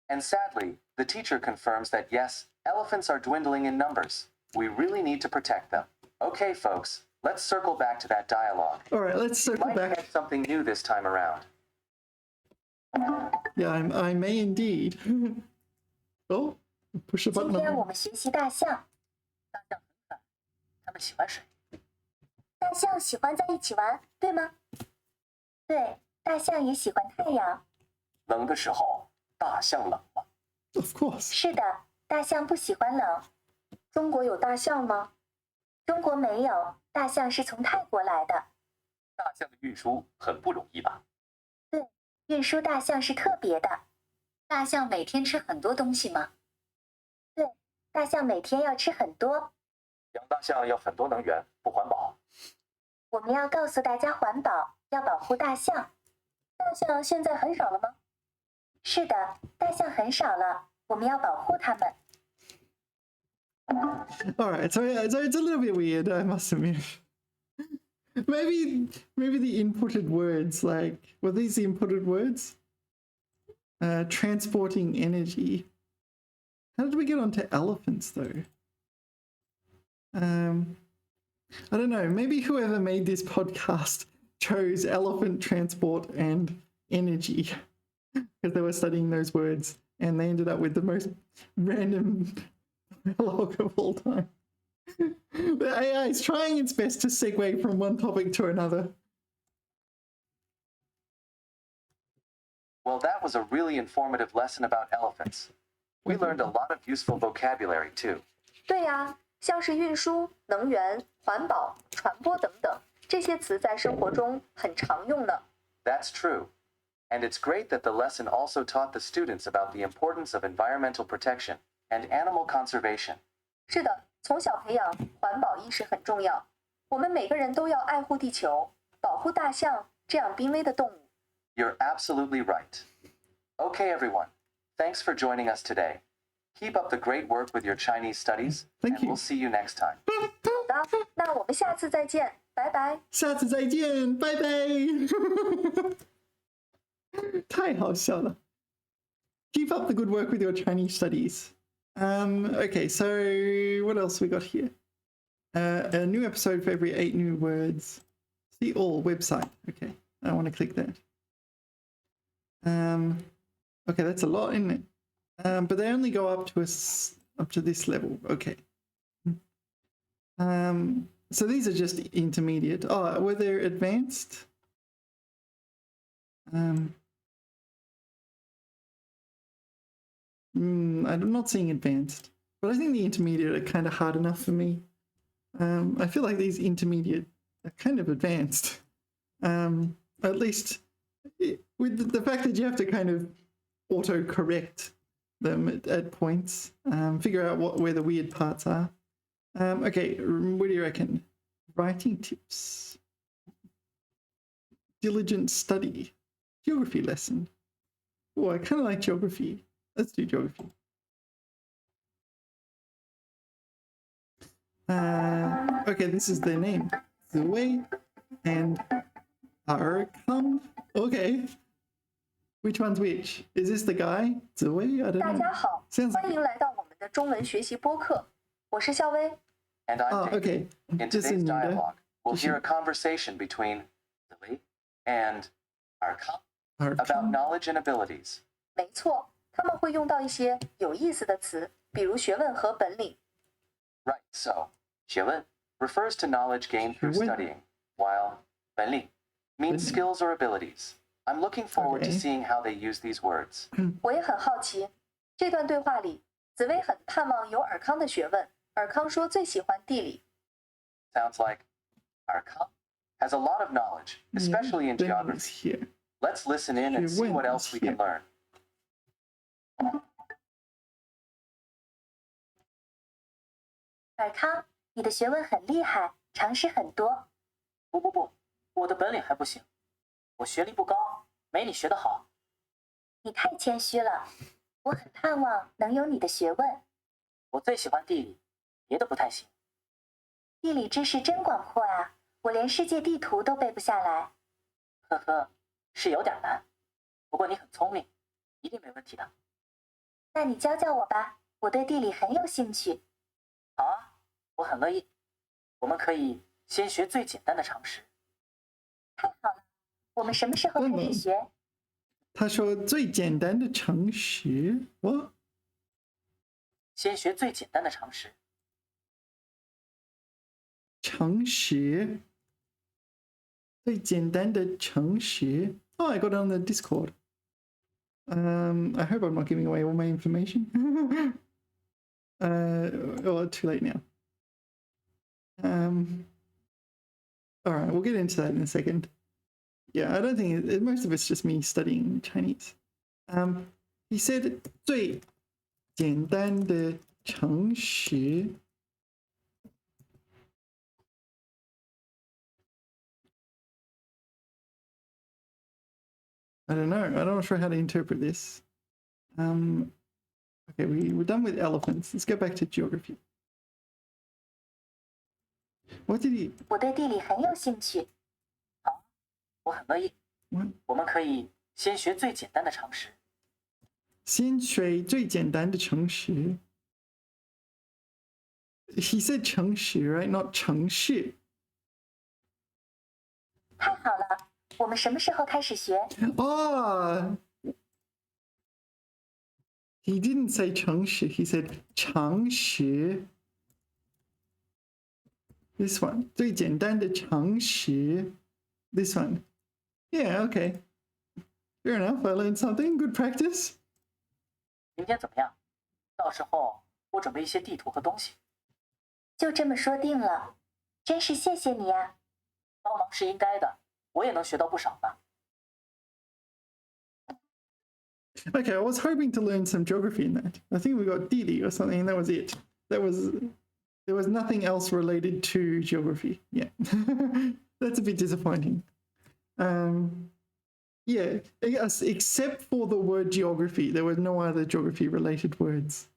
And sadly, the teacher confirms that yes, elephants are dwindling in numbers. We really need to protect them. Okay, folks, let's circle back to that dialogue. All right, let's circle Might back. catch something new this time around. Yeah, I may indeed. Oh, push the 今 button. 天我们学习大象。大象很可爱，它们喜欢水。大象喜欢在一起玩，对吗？对，大象也喜欢太阳。冷的时候，大象冷了。 Of course. 是的，大象不喜欢冷。中国有大象吗？中国没有，大象是从泰国来的。大象的运输很不容易吧？对，运输大象是特别的。大象每天吃很多东西吗？对，大象每天要吃很多。养大象要很多能源，不环保。我们要告诉大家环保，要保护大象。大象现在很少了吗？是的，大象很少了，我们要保护它们。 All right, so it's a little bit weird, I must admit. Maybe the inputted words, like, were these the inputted words? Transporting energy. How did we get onto elephants though? I don't know. Maybe whoever made this podcast chose elephant transport and energy because they were studying those words, and they ended up with the most random dialogue of all time. The AI is trying its best to segue from one topic to another. Well, that was a really informative lesson about elephants. We learned a lot of useful vocabulary too. 对呀，像是运输、能源、环保、传播等等，这些词在生活中很常用呢。That's true. And it's great that the lesson also taught the students about the importance of environmental protection and animal conservation. 是的，从小培养环保意识很重要。我们每个人都要爱护地球，保护大象这样濒危的动物。You're absolutely right. Okay, everyone. Thanks for joining us today. Keep up the great work with your Chinese studies, Thank and you. we'll see you next time. 好的，那我们下次再见，拜拜。下次再见，拜拜。太好笑了。Keep up the good work with your Chinese studies. Okay, so what else we got here? A new episode for every 8 new words. See all website. Okay, I want to click that. Okay, that's a lot, isn't it? But they only go up to this level. Okay. So these are just intermediate. Oh, were they advanced? I'm not seeing advanced, but I think the intermediate are kind of hard enough for me. I feel like these intermediate are kind of advanced. At least with the fact that you have to kind of auto-correct them at points, figure out where the weird parts are. Okay, what do you reckon? Writing tips. Diligent study. Geography lesson. Oh, I kind of like geography. Let's do geography. Okay, this is their name. Ziwei and Arkam. Okay. Which one's which? Is this the guy? Ziwei? I don't 大 know. 家好， Sounds 欢迎来到我们的中文学习播客，我是肖薇。 And I'm Oh, Jake. okay. In Just today's in there. dialogue, we'll Just hear in- a conversation between Lily and Arkam about Arkam. knowledge and abilities. 没错，他们会用到一些有意思的词，比如学问和本领。 Right, so 学问 refers to knowledge gained through 学问 studying, while 本领 means 本领 skills or abilities. I'm looking forward to Okay. seeing how they use these words. 我也很好奇，这段对话里，紫薇很盼望有尔康的学问，尔康说最喜欢地理。 Sounds like Arkam has a lot of knowledge, especially in Then geography. it's here. Let's listen in and see what else we can learn. 尔康，你的学问很厉害，常识很多。不，我的本领还不行，我学历不高，没你学得好。你太谦虚了，我很盼望能有你的学问。我最喜欢地理，别的不太行。地理知识真广阔啊，我连世界地图都背不下来。呵呵，是有点难，不过你很聪明，一定没问题的。那你教教我吧，我对地理很有兴趣。好啊，我很乐意。我们可以先学最简单的常识。太好了，我们什么时候开始学？他说最简单的常识。我先学最简单的常识。常识。最简单的常识。Oh, I got it on the Discord. I hope I'm not giving away all my information. Oh, too late now. All right, we'll get into that in a second. Yeah, I don't think most of it's just me studying Chinese. He said 最简单的常识。I don't know. I'm not sure how to interpret this. Okay, we're done with elephants. Let's go back to geography. What did he? 我对地理很有兴趣。我很乐意。 What? 我们可以先学最简单的常识。先学最简单的常识。He said 常识, right? Not 城市。太好了，我们什么时候开始学？ Oh, he didn't say 城市. He said 常识. This one. 最简单的常识. This one. Yeah, okay. Fair enough. I learned something. Good practice. 明天怎么样？到时候我准备一些地图和东西。就这么说定了，真是谢谢你啊！帮忙是应该的，我也能学到不少呢。Okay, I was hoping to learn some geography in that. I think we got Dili or something, and that was it. There was nothing else related to geography. Yeah, that's a bit disappointing. Yeah, yes, except for the word geography, there were no other geography-related words.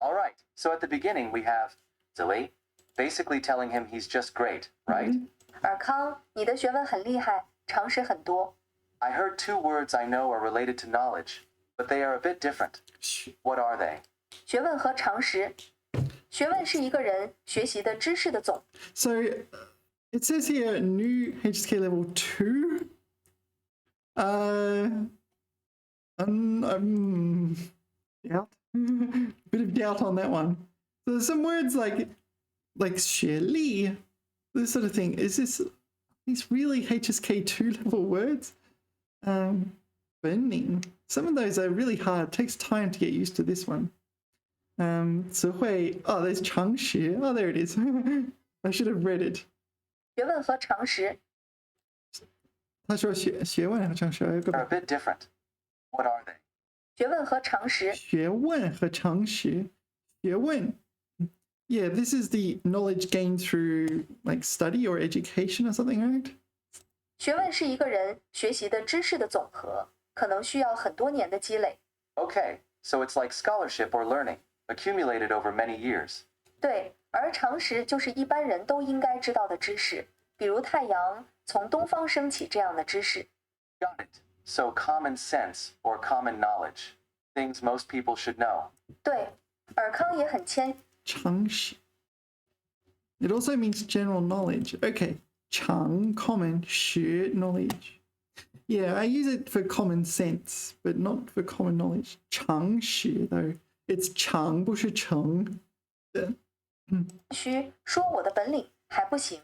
All right, so at the beginning we have Zili, basically telling him he's just great, right? 尔康，你的学问很厉害，常识很多。 I heard two words I know are related to knowledge, but they are a bit different. What are they? 学问和常识，学问是一个人学习的知识的总。 So it says here new HSK level 2. Doubt. Bit of doubt on that one. So there's some words like 学历, this sort of thing. Is these really HSK 2 level words? Burning. Some of those are really hard. It takes time to get used to this one. 词汇, oh, there's 常识. Oh, there it is. I should have read it. 学问和常识，他说学问和常识 They're a bit different. What are they? 学问和常识，学问和常识. 学问. Yeah, this is the knowledge gained through like study or education or something, right? 学问是一个人学习的知识的总和，可能需要很多年的积累。 Okay, so it's like scholarship or learning, accumulated over many years. 对，而常识就是一般人都应该知道的知识，比如太阳从东方升起这样的知识。 Got it. So common sense or common knowledge, things most people should know. 对，尔康也很谦。常识. It also means general knowledge. Okay. 常 common, 学 knowledge. Yeah, I use it for common sense, but not for common knowledge. 常识 though. It's 常不是成的。须说我的本领还不行，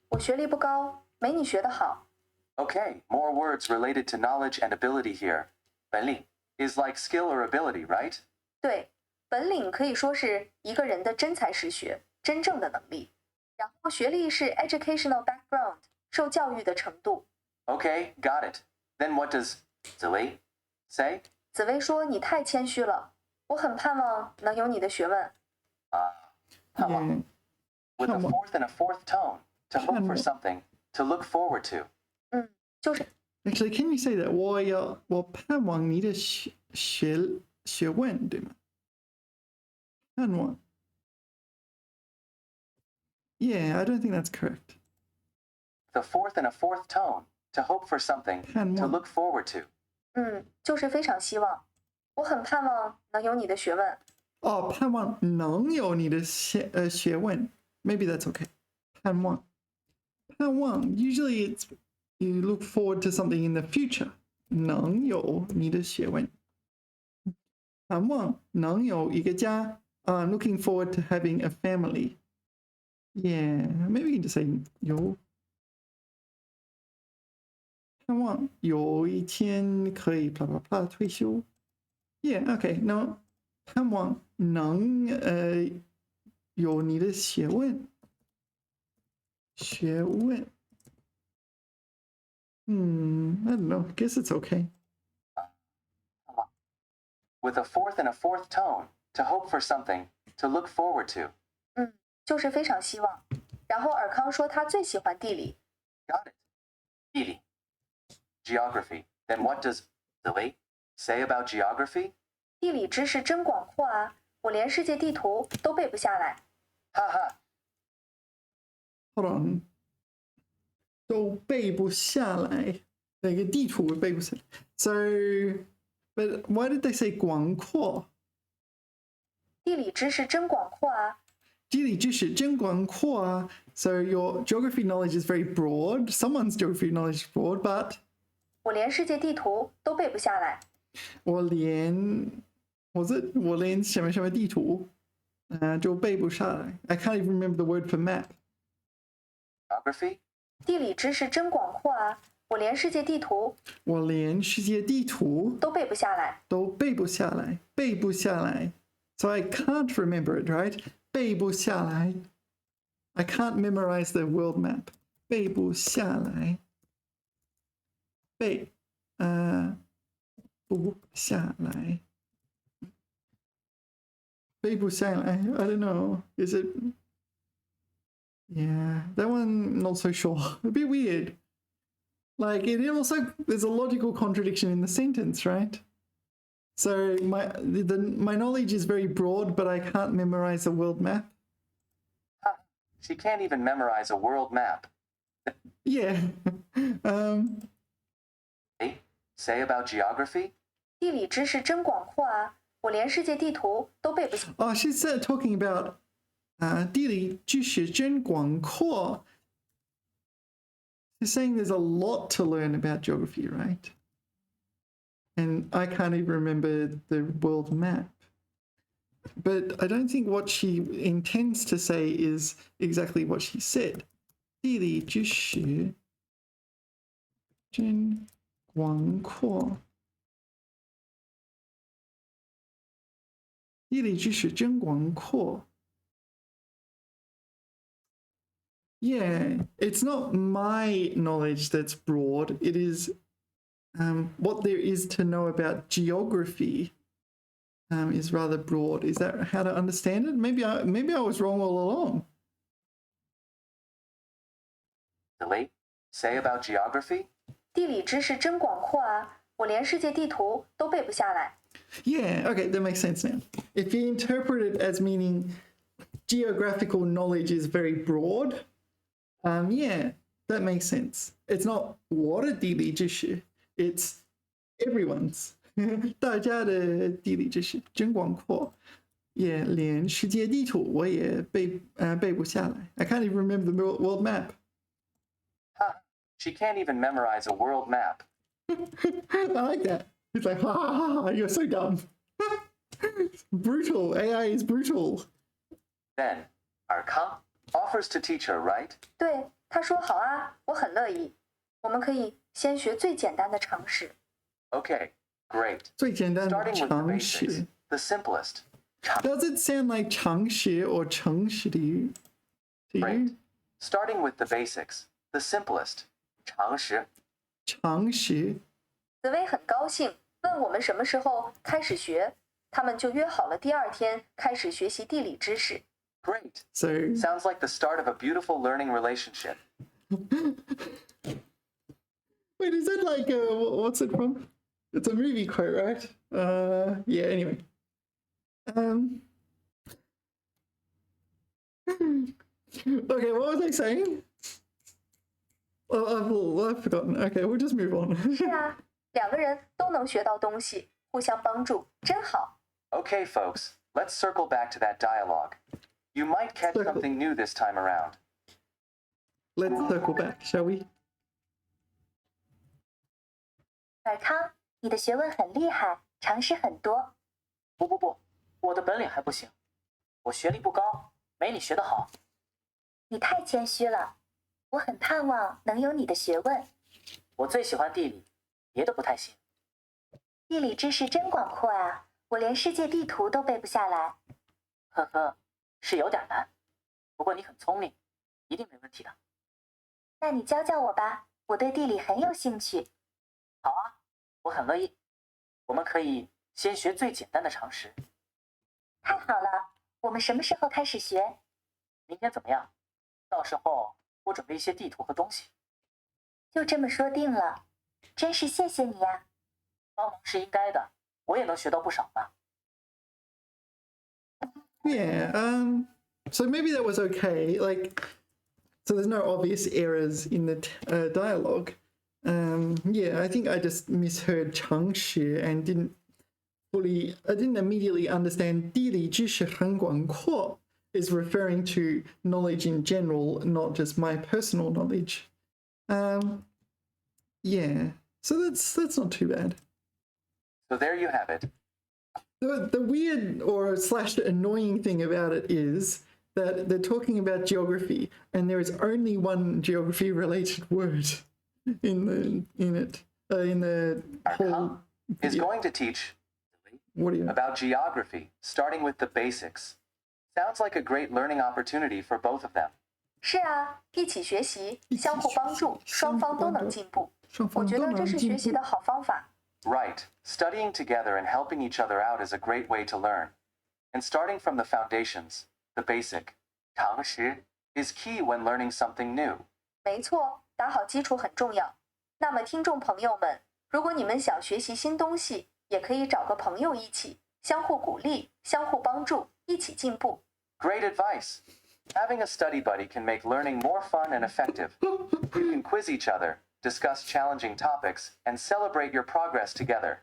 我学历不高，没你学得好。 Okay, more words related to knowledge and ability here. 本领 is like skill or ability, right? 对，本领可以说是一个人的真才实学，真正的能力。然后学历是 educational background， 受教育的程度。 Okay, got it. Then what does Zili say? 紫薇说你太谦虚了，我很盼望能有你的学问。 Yeah. With a fourth and a fourth tone, to hope for something, to look forward to. 就是 Actually, can you say that? 我盼望你的学问，对吗？盼望. Yeah, I don't think that's correct. The fourth and a fourth tone, to hope for something, to look forward to. 就是非常希望，我很盼望能有你的学问。哦，盼望能有你的学问. Maybe that's okay. 盼望. Usually it's you look forward to something in the future. 能有你的学问. 盼望能有一个家. Looking forward to having a family. Yeah, maybe you can just say 有. 盼望有一天可以 blah blah blah 退休. Yeah, okay. No. 盼望能有你的学问. I don't know. Guess it's okay. With a fourth and a fourth tone, to hope for something, to look forward to. 就是非常希望。然后尔康说他最喜欢地理。 Got it. 地理 Geography. Then what does Zili say about geography? 地理知识真广阔啊，我连世界地图都背不下来。 Haha. Hold on. 都背不下来。那个地图背不下来。So, but why did they say 广阔？地理知识真广阔啊。地理知识真广阔啊。So your geography knowledge is very broad. Someone's geography knowledge is broad, but 我连世界地图都背不下来。我连什么什么地图就背不下来。I can't even remember the word for map. Geography? 地理知识真广阔啊，我连世界地图我连世界地图都背不下来。都背不下来，背不下来。So I can't remember it, right? 背不下来。I can't memorize the world map. 背不下来。背，不下来。背不下来。I don't know. Is it? Yeah, that one not so sure. A bit weird. Like it also there's a logical contradiction in the sentence, right? So my knowledge is very broad, but I can't memorize a world map. She can't even memorize a world map. Yeah. Hey, say about geography? 地理知识真广阔啊，我连世界地图都背不下。Oh, she's talking about 地理知识真广阔. She's saying there's a lot to learn about geography, right? And I can't even remember the world map. But I don't think what she intends to say is exactly what she said. 地理知识真广阔。地理知识真广阔。Yeah, it's not my knowledge that's broad. It is what there is to know about geography is rather broad. Is that how to understand it? Maybe I was wrong all along. Delete. Say about geography? 地理知识真广阔啊，我连世界地图都背不下来。Yeah, okay, that makes sense now. If you interpret it as meaning geographical knowledge is very broad, yeah, that makes sense. It's not 我的地理知识, it's everyone's. 大家的地理知识真广阔，也连世界地图我也背不下来。I can't even remember the world map. She can't even memorize a world map. I like that. It's like, ha ha ha, ha, you're so dumb. Brutal. AI is brutal. Then, our Kang offers to teach her, right? 对，他说好啊，我很乐意。我们可以先学最简单的常识。 Okay, great. 最简单的 Starting with the 常 basics, 识。 the simplest. Does it sound like 常识 or 诚实 to you? Great. Starting with the basics, the simplest. 常识. 常识。紫薇很高兴，问我们什么时候开始学，他们就约好了第二天开始学习地理知识。 Great. So Sounds like the start of a beautiful learning relationship. wait, is that like what's it from? It's a movie quote, right? Yeah. Anyway. Okay, what was I saying? I've forgotten. Okay, we'll just move on. 是啊，两个人都能学到东西，互相帮助，真好。 Okay, folks, let's circle back to that dialogue. You might catch Circle. something new this time around. Let's circle back, shall we? 尔康，你的学问很厉害，常识很多。不，我的本领还不行，我学历不高，没你学得好。你太谦虚了，我很盼望能有你的学问。我最喜欢地理，别的不太行。地理知识真广阔啊，我连世界地图都背不下来。呵呵，是有点难，不过你很聪明，一定没问题的。那你教教我吧，我对地理很有兴趣。好啊，我很乐意。我们可以先学最简单的常识。太好了，我们什么时候开始学？明天怎么样？到时候我准备一些地图和东西。就这么说定了，真是谢谢你呀。帮忙是应该的，我也能学到不少呢。Yeah. So maybe that was okay. Like, so there's no obvious errors in the dialogue. Yeah, I think I just misheard 常识 and I didn't immediately understand 地理知识很广阔 is referring to knowledge in general, not just my personal knowledge. Yeah, so that's not too bad. So there you have it. The weird or / annoying thing about it is that they're talking about geography and there is only one geography related word. in the whole Arkham is video. going to teach audio. about geography, starting with the basics. Sounds like a great learning opportunity for both of them. 是啊，一起学习，相互帮助，双方都能进步。我觉得这是学习的好方法。Right. Studying together and helping each other out is a great way to learn. And starting from the foundations, the basic, 常识, is key when learning something new. 没错，打好基础很重要。那么，听众朋友们，如果你们想学习新东西，也可以找个朋友一起，相互鼓励，相互帮助，一起进步。Great advice. Having a study buddy can make learning more fun and effective. You can quiz each other, discuss challenging topics, and celebrate your progress together.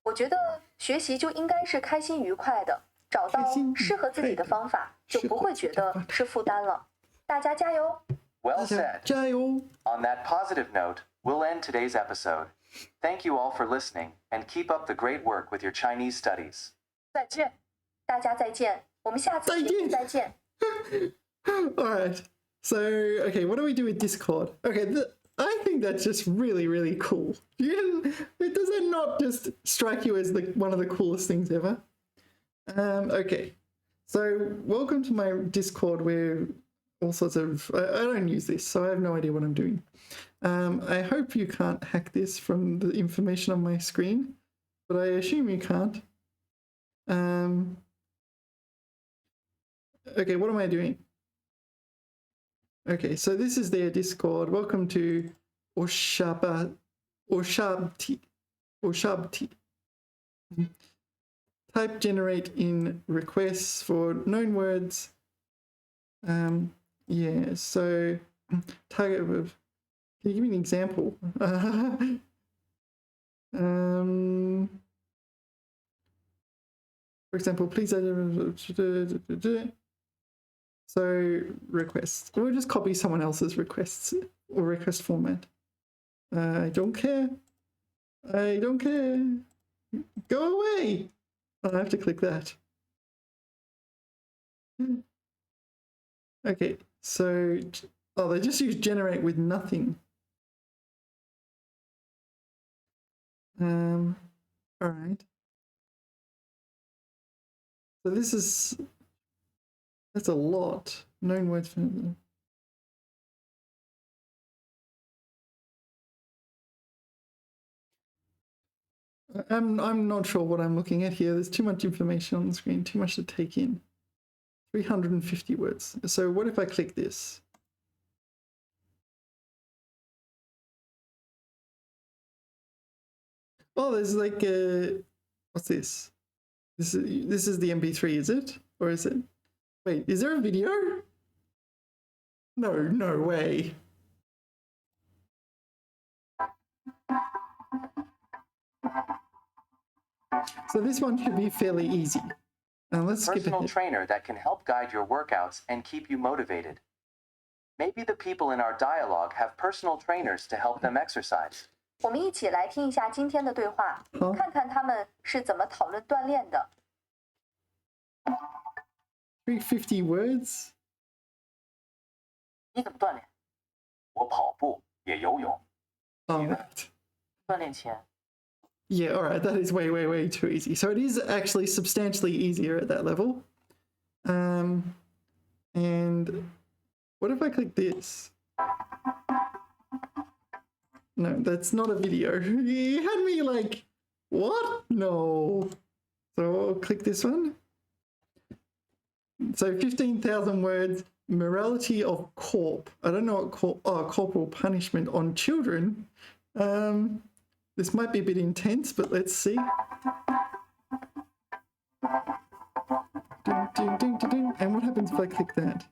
我觉得学习就应该是开心愉快的，找到适合自己的方法，就不会觉得是负担了。大家加油！ Well said. 加油！ On that positive note, we'll end today's episode. Thank you all for listening, and keep up the great work with your Chinese studies. 再见。大家再见，我们下次节目再见。All right. So, okay, what do we do with Discord? Okay, I think that's just really, really cool. Does that not just strike you as one of the coolest things ever? Okay, so welcome to my Discord where all sorts of... I don't use this, so I have no idea what I'm doing. I hope you can't hack this from the information on my screen, but I assume you can't. Okay, what am I doing? Okay, so this is their Discord. Welcome to Ushabti. Type generate in requests for known words. Yeah, so target of... Can you give me an example? For example, please... So requests. We'll just copy someone else's requests or request format. I don't care. I don't care. Go away. I have to click that. Okay, so they just use generate with nothing. All right. So this is... That's a lot. Known words for... I'm not sure what I'm looking at here. There's too much information on the screen, too much to take in. 350 words. So what if I click this? Oh, there's like what's this? This is the MP3, is it? Or is it? Wait, is there a video? No way. So this one should be fairly easy. Let's skip Personal ahead. trainer that can help guide your workouts and keep you motivated. Maybe the people in our dialogue have personal trainers to help them exercise. 我们一起来听一下今天的对话，好。看看他们是怎么讨论锻炼的。 350 words? 你怎么锻炼？我跑步，也游泳。 Oh, right. 锻炼前 Yeah, all right. That is way, way, way too easy. So it is actually substantially easier at that level. And what if I click this? No, that's not a video. You had me like, what? No. So I'll click this one. So 15,000 words, morality of corp. I don't know what corporal punishment on children. This might be a bit intense, but let's see. Ding, ding, ding, ding, ding. And what happens if I click that?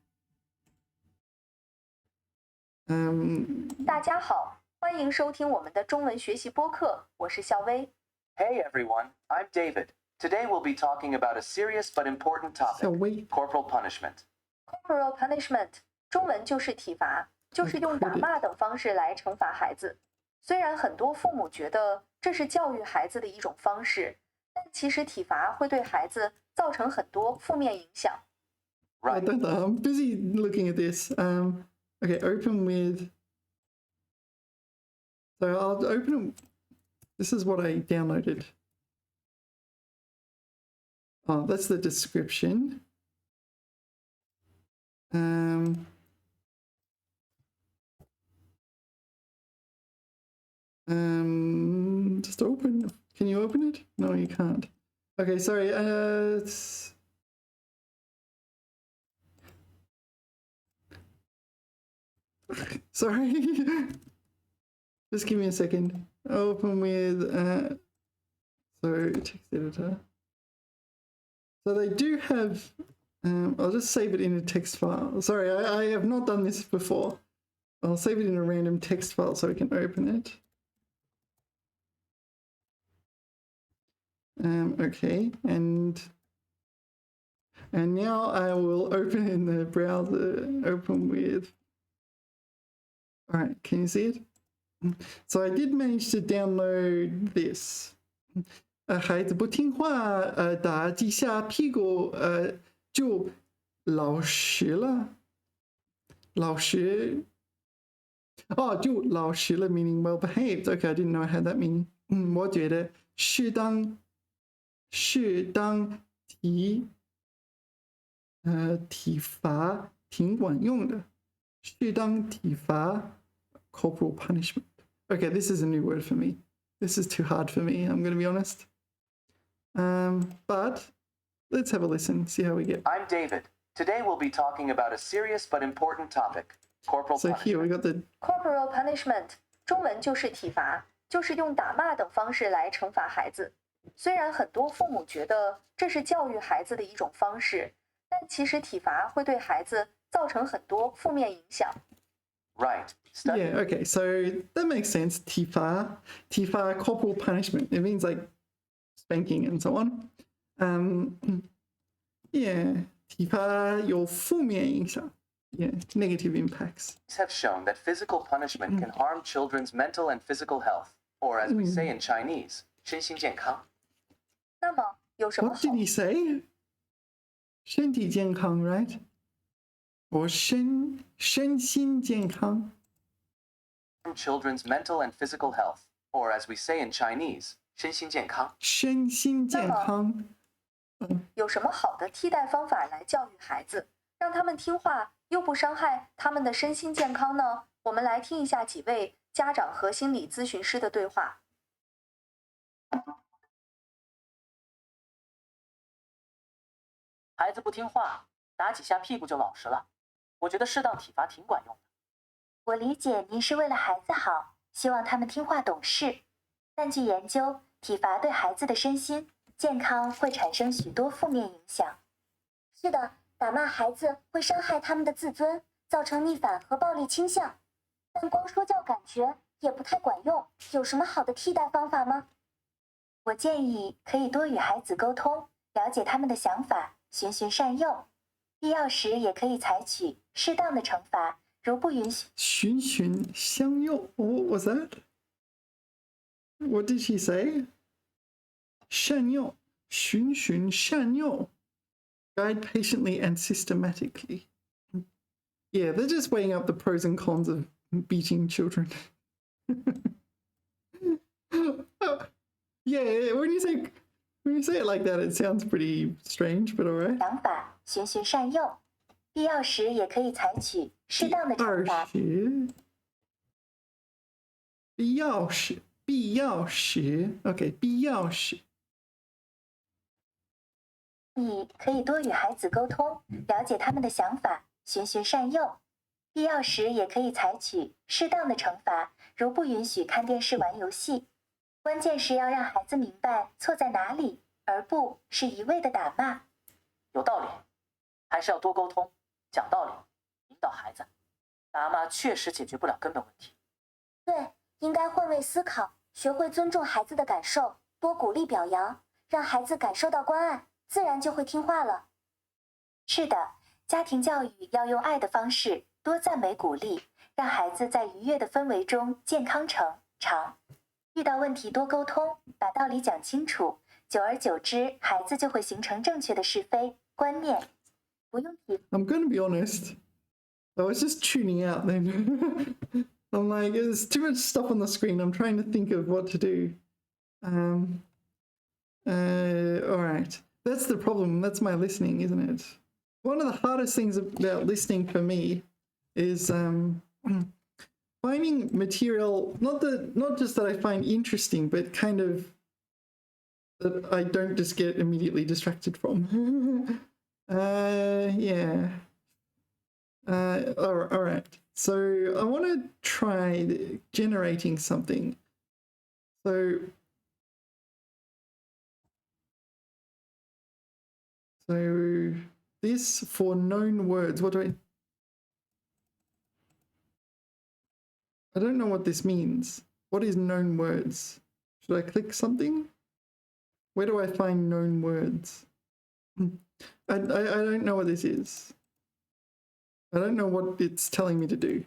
大家好，欢迎收听我们的中文学习播客，我是校薇。 Hey everyone, I'm David. Today we'll be talking about a serious but important topic, 小薇。 corporal punishment. Corporal punishment 中文就是体罚，就是用打骂等方式来惩罚孩子。虽然很多父母觉得这是教育孩子的一种方式，但其实体罚会对孩子造成很多负面影响。 I Right. don't know. I'm busy looking at this. Okay, open with So I'll open it. This is what I downloaded. Oh, that's the description. Just open. Can you open it? No, you can't. Okay, sorry. Sorry. Just give me a second. Open with so text editor. So they do have. I'll just save it in a text file. Sorry, I have not done this before. I'll save it in a random text file so we can open it. Okay, and now I will open in the browser. Open with. All right, can you see it? So I did manage to download this. 孩子不听话，打几下屁股，就老实了。老实。哦，就老实了 meaning well behaved. Okay, I didn't know I had that meaning. 我觉得适当体罚挺管用的。适当体罚 corporal punishment. Okay, this is a new word for me. This is too hard for me, I'm going to be honest. But let's have a listen, see how we get. I'm David. Today we'll be talking about a serious but important topic, corporal So punishment. here we got the Corporal punishment 中文就是体罚，就是用打骂等方式来惩罚孩子。虽然很多父母觉得这是教育孩子的一种方式，但其实体罚会对孩子造成很多负面影响。Right. Study. Yeah, okay, so that makes sense. Tifa, corporal punishment. It means like spanking and so on. Yeah, Tifa 有负面影响. Yeah, negative impacts. Have shown that physical punishment can harm children's mental and physical health, or as we say in Chinese, 身心健康。那么有什么 What 好 did he say? 身体健康, right? Or 身心健康. Harm children's mental and physical health, or as we say in Chinese, 身心健康。身心健康. 有什么好的替代方法来教育孩子，让他们听话又不伤害他们的身心健康呢？我们来听一下几位家长和心理咨询师的对话。孩子不听话，打几下屁股就老实了。我觉得适当体罚挺管用的。我理解您是为了孩子好，希望他们听话懂事。但据研究，体罚对孩子的身心健康会产生许多负面影响。是的，打骂孩子会伤害他们的自尊，造成逆反和暴力倾向。但光说教感觉也不太管用，有什么好的替代方法吗？我建议可以多与孩子沟通，了解他们的想法，循循善诱。必要时也可以采取适当的惩罚，如不允许。循循相诱. What was that? What did she say? 善诱. 循循善诱. Guide patiently and systematically. Yeah, they're just weighing up the pros and cons of beating children. Yeah, when you say it like that, it sounds pretty strange, but all right. 想法，循循善诱，必要时也可以采取适当的惩罚。必要时 ，OK， 必要时。可以多与孩子沟通，了解他们的想法，循循善诱。必要时也可以采取适当的惩罚，如不允许看电视、玩游戏。关键是要让孩子明白错在哪里，而不是一味的打骂。有道理，还是要多沟通，讲道理，引导孩子。打骂确实解决不了根本问题。对，应该换位思考，学会尊重孩子的感受，多鼓励表扬，让孩子感受到关爱，自然就会听话了。是的，家庭教育要用爱的方式，多赞美鼓励，让孩子在愉悦的氛围中健康成长。遇到问题多沟通，把道理讲清楚，久而久之，孩子就会形成正确的是非观念。不用提。I'm going to be honest. I was just tuning out then. I'm like, there's too much stuff on the screen. I'm trying to think of what to do. All right. That's the problem. That's my listening, isn't it? One of the hardest things about listening for me is finding material, not just that I find interesting, but kind of that I don't just get immediately distracted from. Yeah. All right. So I want to try generating something. So this for known words. What do I don't know what this means. What is known words? Should I click something? Where do I find known words? I don't know what this is. I don't know what it's telling me to do.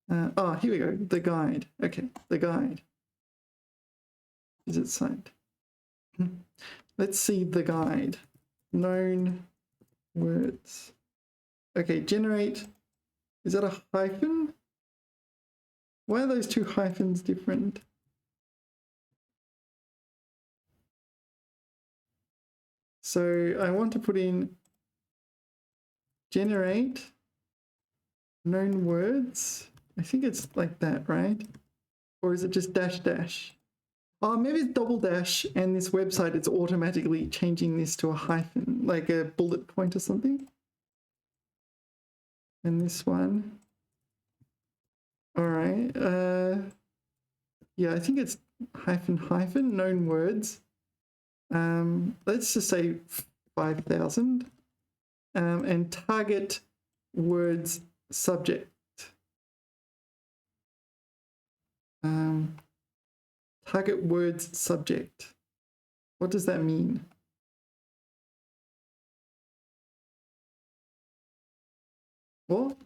Here we go. The guide. Okay, the guide. Is it signed? Let's see the guide. Known words. Okay, generate. Is that a hyphen? Why are those two hyphens different? So I want to put in generate known words. I think it's like that, right? Or is it just dash dash? Oh, maybe it's double dash, and this website it's automatically changing this to a hyphen, like a bullet point or something. And this one. All right. Yeah, I think it's hyphen known words. Let's just say 5,000. And target words subject. Target words subject. What does that mean? What?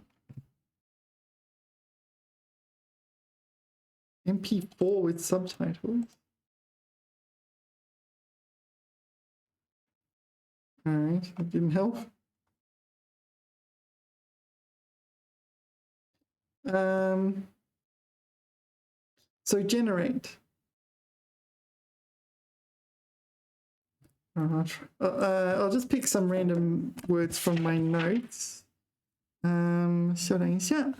MP4 with subtitles. All right, that didn't help. So generate. I'll just pick some random words from my notes. 稍等一下.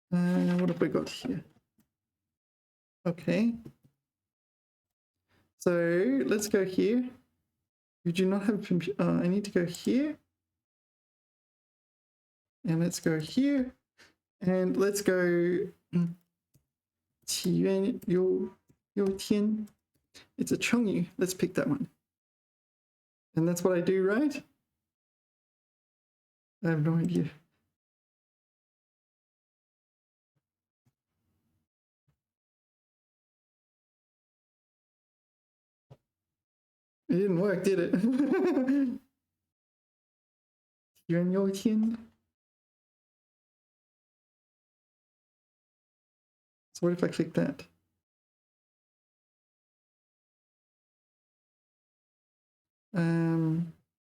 What have we got here? Okay. So let's go here. You do not have I need to go here. And let's go here. And let's go 杞人忧天. It's a chengyu. Let's pick that one. And that's what I do, right? I have no idea. It didn't work, did it? 杞人忧天. So what if I click that?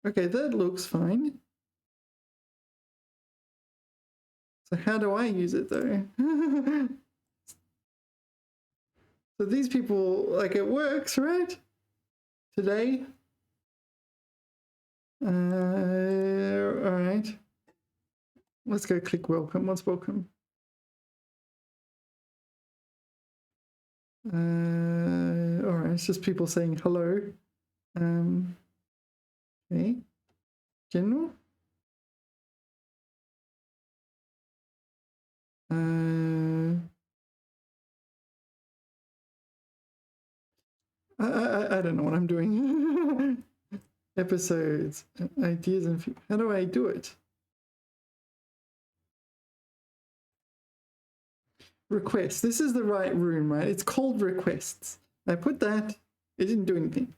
Okay, that looks fine. So how do I use it though? So these people, like it works, right? Today. All right. Let's go click welcome. What's welcome? All right, it's just people saying hello. Okay. General. I don't know what I'm doing. Episodes, ideas, and how do I do it? Requests. This is the right room, right? It's called requests. I put that. It didn't do anything.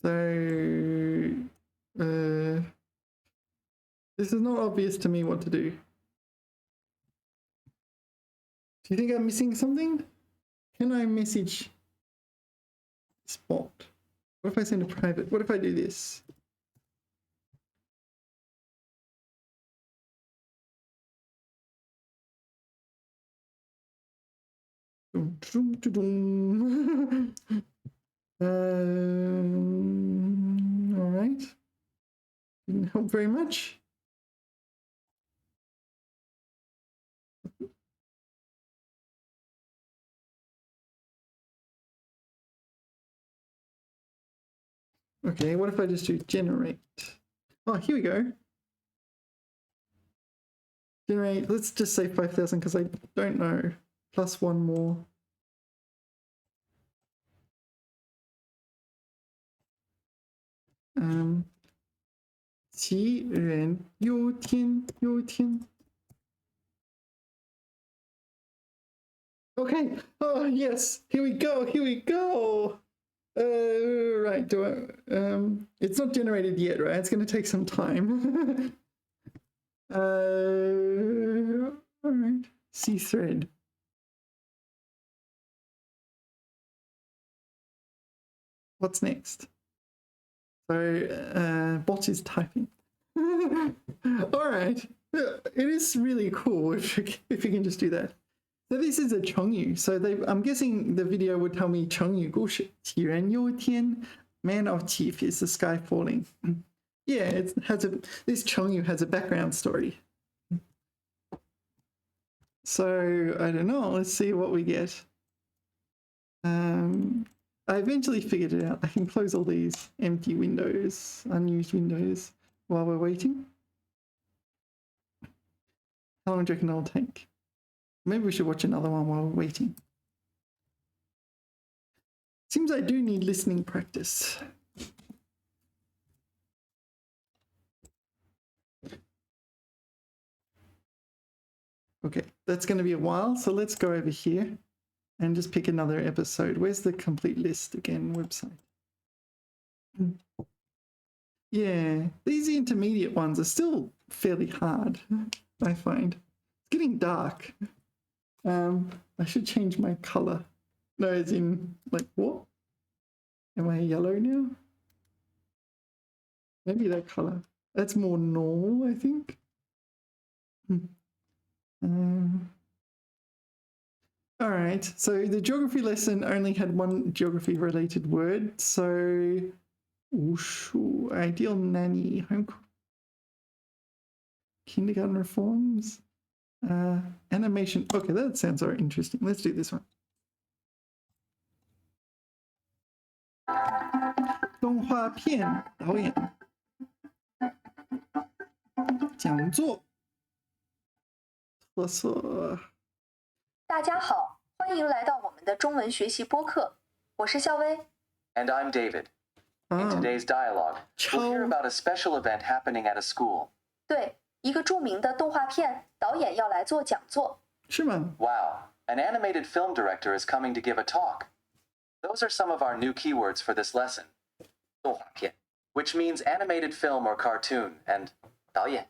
So this is not obvious to me what to do. Do you think I'm missing something? Can I message Spot? What if I send a private? What if I do this? All right. Didn't help very much. Okay, what if I just do generate? Oh, here we go. Generate, let's just say 5,000 because I don't know. Plus one more. Um, 杞人忧天，忧天. Okay. Oh yes. Here we go. Here we go. Right. Do I? It's not generated yet, right? It's going to take some time. All right. C thread. What's next? So bot is typing. All right. It is really cool if you can just do that. So this is a chengyu. So I'm guessing the video would tell me chengyu 故事杞人忧天 man of chief is the sky falling. Yeah, this chengyu has a background story. So I don't know. Let's see what we get. I eventually figured it out. I can close all these empty windows, unused windows, while we're waiting. How long do you reckon it'll take? Maybe we should watch another one while we're waiting. Seems I do need listening practice. Okay, that's going to be a while, so let's go over here and just pick another episode. Where's the complete list again? Website. Yeah, these intermediate ones are still fairly hard, I find. It's getting dark. I should change my color. No, it's in, like, what? Am I yellow now? Maybe that color. That's more normal, I think. All right, so the geography lesson only had one geography related word. So, wushu, ideal nanny, home kindergarten reforms, animation. Okay, that sounds very interesting. Let's do this one. 动画片导演讲座特色。大家好，欢迎来到我们的中文学习播客，我是校薇。And I'm David. In today's dialogue, we'll hear about a special event happening at a school. 对，一个著名的动画片导演要来做讲座。是吗？ Wow, an animated film director is coming to give a talk. Those are some of our new keywords for this lesson. 动画片, which means animated film or cartoon, and 导演,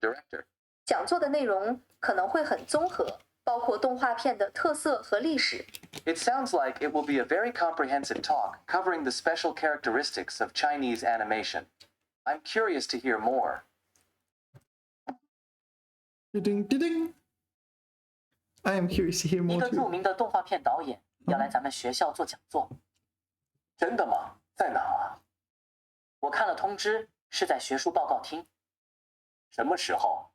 director. 讲座的内容可能会很综合，包括动画片的特色和历史。It sounds like it will be a very comprehensive talk covering the special characteristics of Chinese animation. I'm curious to hear more. I am curious to hear 一 more 个著 too. 名的动画片导演要来咱们学校做讲座。真的吗？在哪啊？我看了通知，是在学术报告厅，什么时候？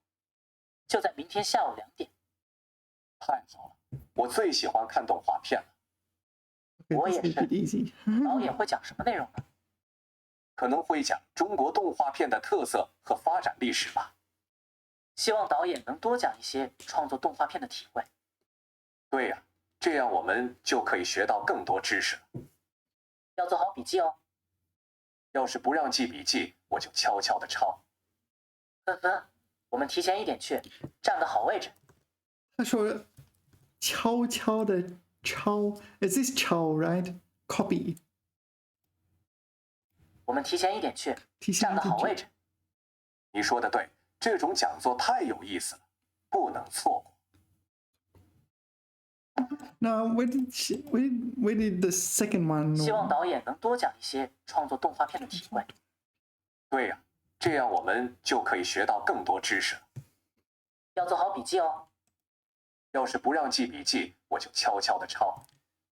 就在明天下午2点。太好了，我最喜欢看动画片了。 Okay, 我 this 也 is 是 a bit easy. 导演会讲什么内容呢？可能会讲中国动画片的特色和发展历史吧。希望导演能多讲一些创作动画片的体会。对呀，这样我们就可以学到更多知识了。要做好笔记哦。要是不让记笔记，我就悄悄的抄。呵呵，我们提前1点去，站个好位置。他说悄悄的抄 Is this 抄 right? Copy. 我们提前1点去，提前1点去站个好位置。你说的对，这种讲座太有意思了，不能错过。Now, where did the second one? 希望导演能多讲一些创作动画片的体会。对呀，这样我们就可以学到更多知识了。要做好笔记哦。要是不让记笔记，我就悄悄的抄。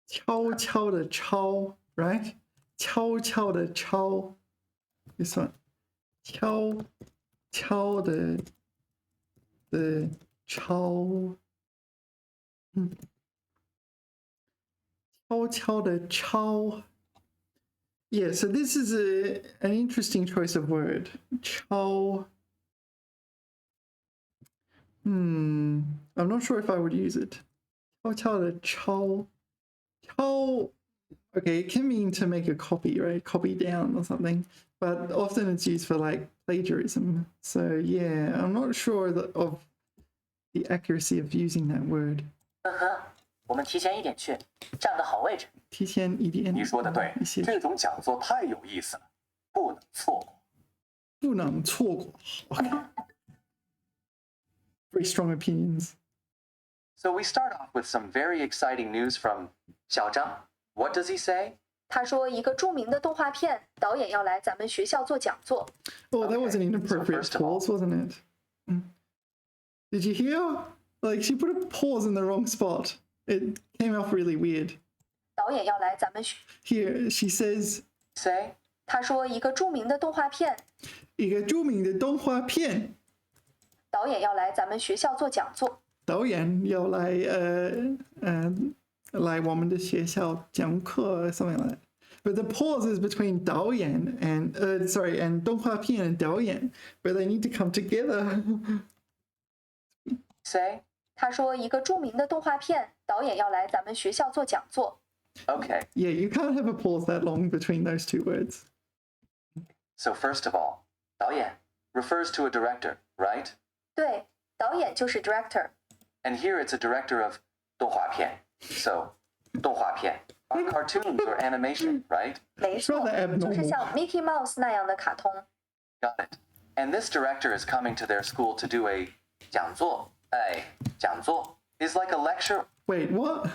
悄悄的抄 right? 悄悄的抄 this one. 悄悄的抄悄悄的抄 Yeah, so this is an interesting choice of word. 抄 I'm not sure if I would use it. 悄悄的抄 抄 Okay, it can mean to make a copy, right? Copy down or something, but often it's used for like plagiarism. So yeah, I'm not sure of the accuracy of using that word. 我们提前一点去，站个好位置。提前一点，你说的对，这种讲座太有意思了，不能错过。不能错过。Okay. Very strong opinions. So we start off with some very exciting news from 小张. What does he say? 他说，一个著名的动画片导演要来咱们学校做讲座。Oh, that was an Okay, inappropriate so first of all- pause, wasn't it? Did you hear? Like she put a pause in the wrong spot. It came off really weird. 导演要来咱们学， Here she says, Say? 他说，一个著名的动画片一个著名的动画片导演要来咱们学校做讲座。导演要来我们的学校讲课 something like that. But the pause is between 导演 and and 动画片 and 导演, but they need to come together. Say? 他说，一个著名的动画片导演要来咱们学校做讲座。 Okay, Yeah, you can't have a pause that long between those two words. so first of all, 导演 refers to a director, right? 对，导演就是 director。 And here it's a director of 动画片. So, 动画片 are cartoons or animation, right? 没错 Rather， 就是 abnormal. 像 Mickey Mouse 那样的卡通。 Got it. And this director is coming to their school to do a 讲座. 讲座 is like a lecture. Wait, what?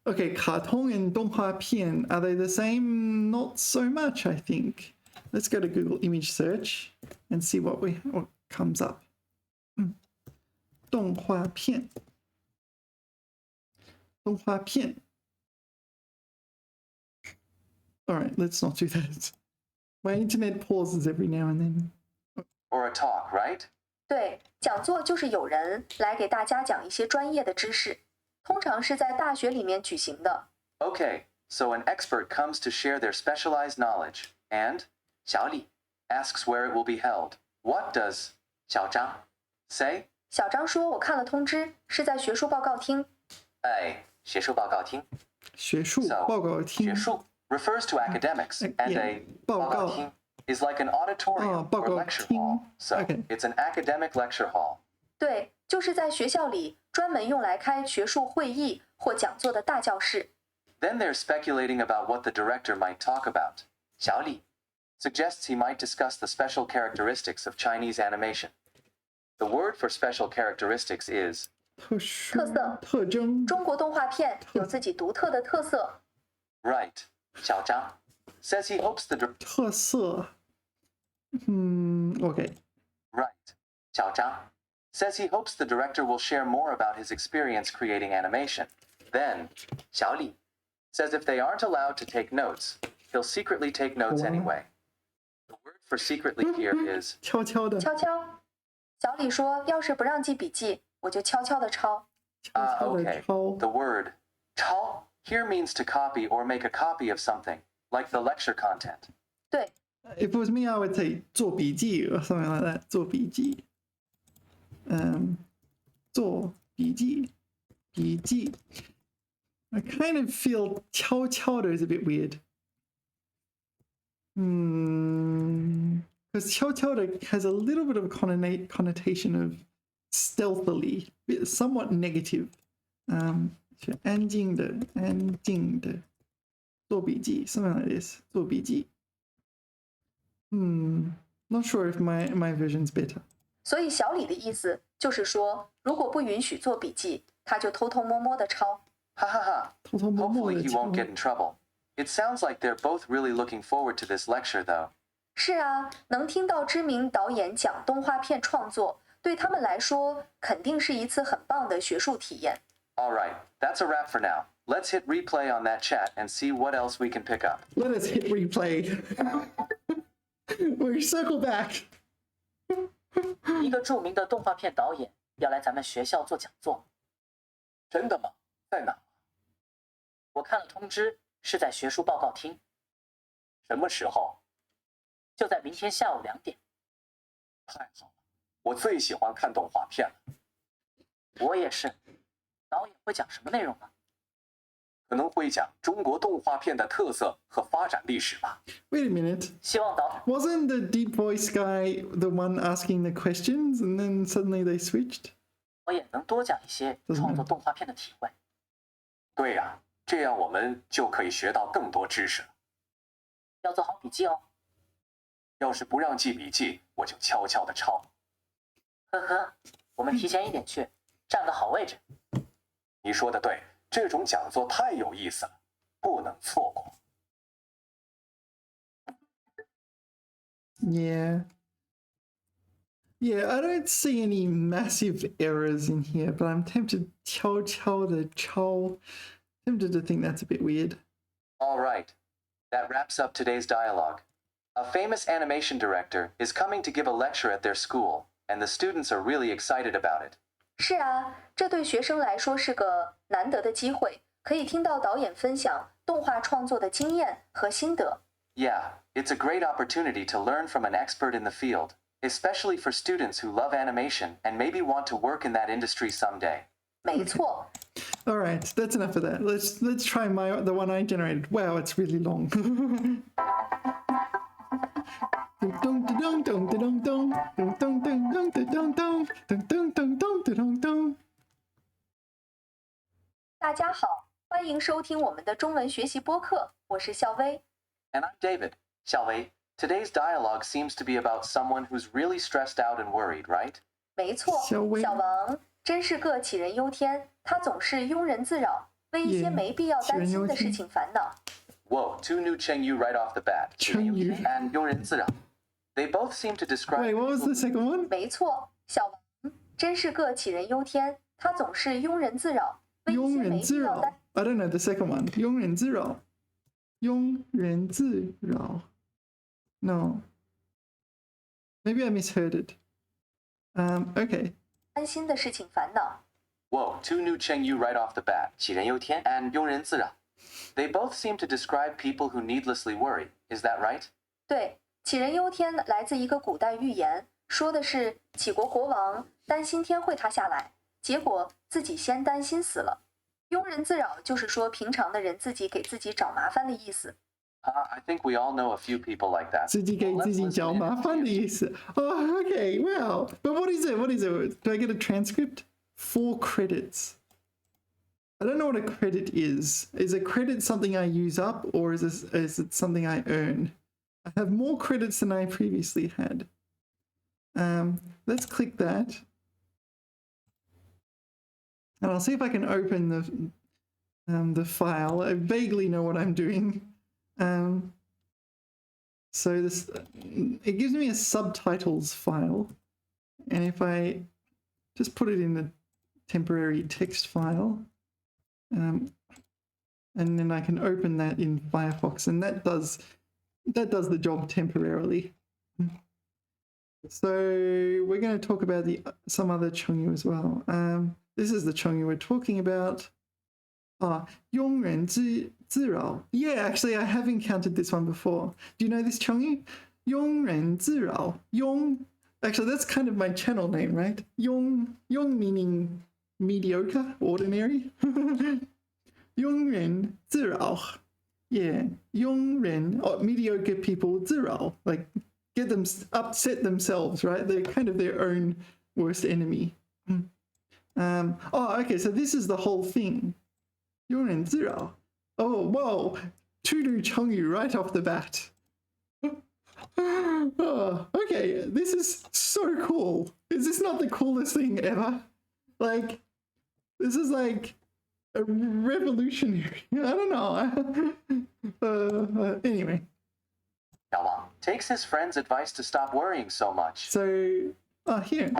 Okay, 卡通 and 动画片, are they the same? Not so much, I think. Let's go to Google image search and see what comes up. 动画片 动画片 All right, let's not do that. My internet pauses every now and then. Or a talk, right? 对，讲座就是有人来给大家讲一些专业的知识，通常是在大学里面举行的。 Okay, so an expert comes to share their specialized knowledge, and 小李 asks where it will be held. What does 小张 say? 小张说：“我看了通知，是在学术报告厅。学术报告厅.学术 So, 报告厅学术 refers to academics, and yeah, a 报告。报告厅 is like an auditorium 报 or 告 lecture 厅。 hall. So Okay. it's an academic lecture hall. 对，就是在学校里专门用来开学术会议或讲座的大教室。 Then they're speculating about what the director might talk about. 小李 suggests he might discuss the special characteristics of Chinese animation. The word for special characteristics is 特殊特色特征中国动画片有自己独特的特色。 right. 小张 says he hopes the特色 Okay. right. 小张 says he hopes the director will share more about his experience creating animation. Then 小李 says if they aren't allowed to take notes, he'll secretly take notes Wow. anyway. The word for secretly here is 悄悄的悄悄，小李说：“要是不让记笔记，我就悄悄的抄。悄悄的 okay. 抄 The word 抄 here means to copy or make a copy of something, like the lecture content. ”对， If it was me, I would say 做笔记 or something like that. 做笔记做笔记笔记 I kind of feel 悄悄的 is a bit weird. Because 悄悄的 has a little bit of a connotation of stealthily, somewhat negative. 安静的做笔记 something like this 做笔记 Not sure if my version's better. 所以小李的意思就是说，如果不允许做笔记，他就偷偷摸摸的抄。Ha ha ha. 偷偷摸摸 Hopefully 的 he won't 敲 get in trouble. It sounds like they're both really looking forward to this lecture, though. 是啊，能听到知名导演讲动画片创作，对他们来说肯定是一次很棒的学术体验。All right, that's a wrap for now. Let's hit replay on that chat and see what else we can pick up. Let us hit replay. We circle back. 一个著名的动画片导演要来咱们学校做讲座。真的吗？在哪？我看了通知，是在学术报告厅，什么时候？就在明天下午2点。太好了，我最喜欢看动画片了。我也是。导演会讲什么内容呢？可能会讲中国动画片的特色和发展历史吧。Wait a minute. 希望导 Wasn't the deep voice guy the one asking the questions and then suddenly they switched? 我也能多讲一些创作动画片的体会。对呀，这样我们就可以学到更多知识了。要做好笔记哦。要是不让记笔记，我就悄悄地抄。呵呵，我们提前1点去，占个好位置。你说的对，这种讲座太有意思了，不能错过。Yeah. Yeah, I don't see any massive errors in here, but I'm tempted tempted to think that's a bit weird. All right, that wraps up today's dialogue. A famous animation director is coming to give a lecture at their school, and the students are really excited about it. 是啊，这对学生来说是个难得的机会，可以听到导演分享动画创作的经验和心得。Yeah, it's a great opportunity to learn from an expert in the field, especially for students who love animation and maybe want to work in that industry someday. 没错， All right, that's enough of that. Let's try the one I generated. Wow, it's really long. 大家好，欢迎收听我们的中文学习播客，我是校薇。 And I'm David. Xiaowei, today's dialogue seems to be about someone who's really stressed out and worried, right? 没错，小薇小王真是个杞人忧天，他总是庸人自扰，为一些没必要担心的事情烦恼。 Whoa, two new chengyu right off the bat. Chengyu. And 庸人自扰. They both seem to describe... Wait, what was the second one? 没错，小王真是个杞人忧天，他总是庸人自扰，为一些没必要担。I don't know the second one. 庸人自扰. 庸人自扰. No. Maybe I misheard it. Okay. 担心的事情烦恼。 Whoa, two new chengyu right off the bat. 杞人忧天 and 庸人自扰. They both seem to describe people who needlessly worry. Is that right? 对，杞人忧天来自一个古代寓言，说的是杞国国王担心天会塌下来，结果自己先担心死了。庸人自扰就是说平常的人自己给自己找麻烦的意思。I think we all know a few people like that. 自己给自己找麻烦的意思. Oh, okay, wow. But what is it? What is it? Do I get a transcript? 4 credits. I don't know what a credit is. Is a credit something I use up, or is it something I earn? I have more credits than I previously had. Let's click that. And I'll see if I can open the file. I vaguely know what I'm doing. So it gives me a subtitles file, and if I just put it in the temporary text file, and then I can open that in Firefox, and that does the job temporarily. So we're going to talk about some other chengyu as well. This is the chengyu we're talking about. 庸人自扰. Yeah, actually, I have encountered this one before. Do you know this chengyu? 庸人自扰. Yong. Actually, that's kind of my channel name, right? Yong meaning mediocre, ordinary. 庸人自扰. Yeah, 庸人, mediocre people 自扰, like get them upset themselves, right? They're kind of their own worst enemy. Okay, so this is the whole thing. 庸人自扰. Oh, whoa, 2 new chengyu right off the bat. Okay, this is so cool. Is this not the coolest thing ever? Like, this is like a revolutionary. I don't know. Anyway. 小王 takes his friend's advice to stop worrying so much. So, here.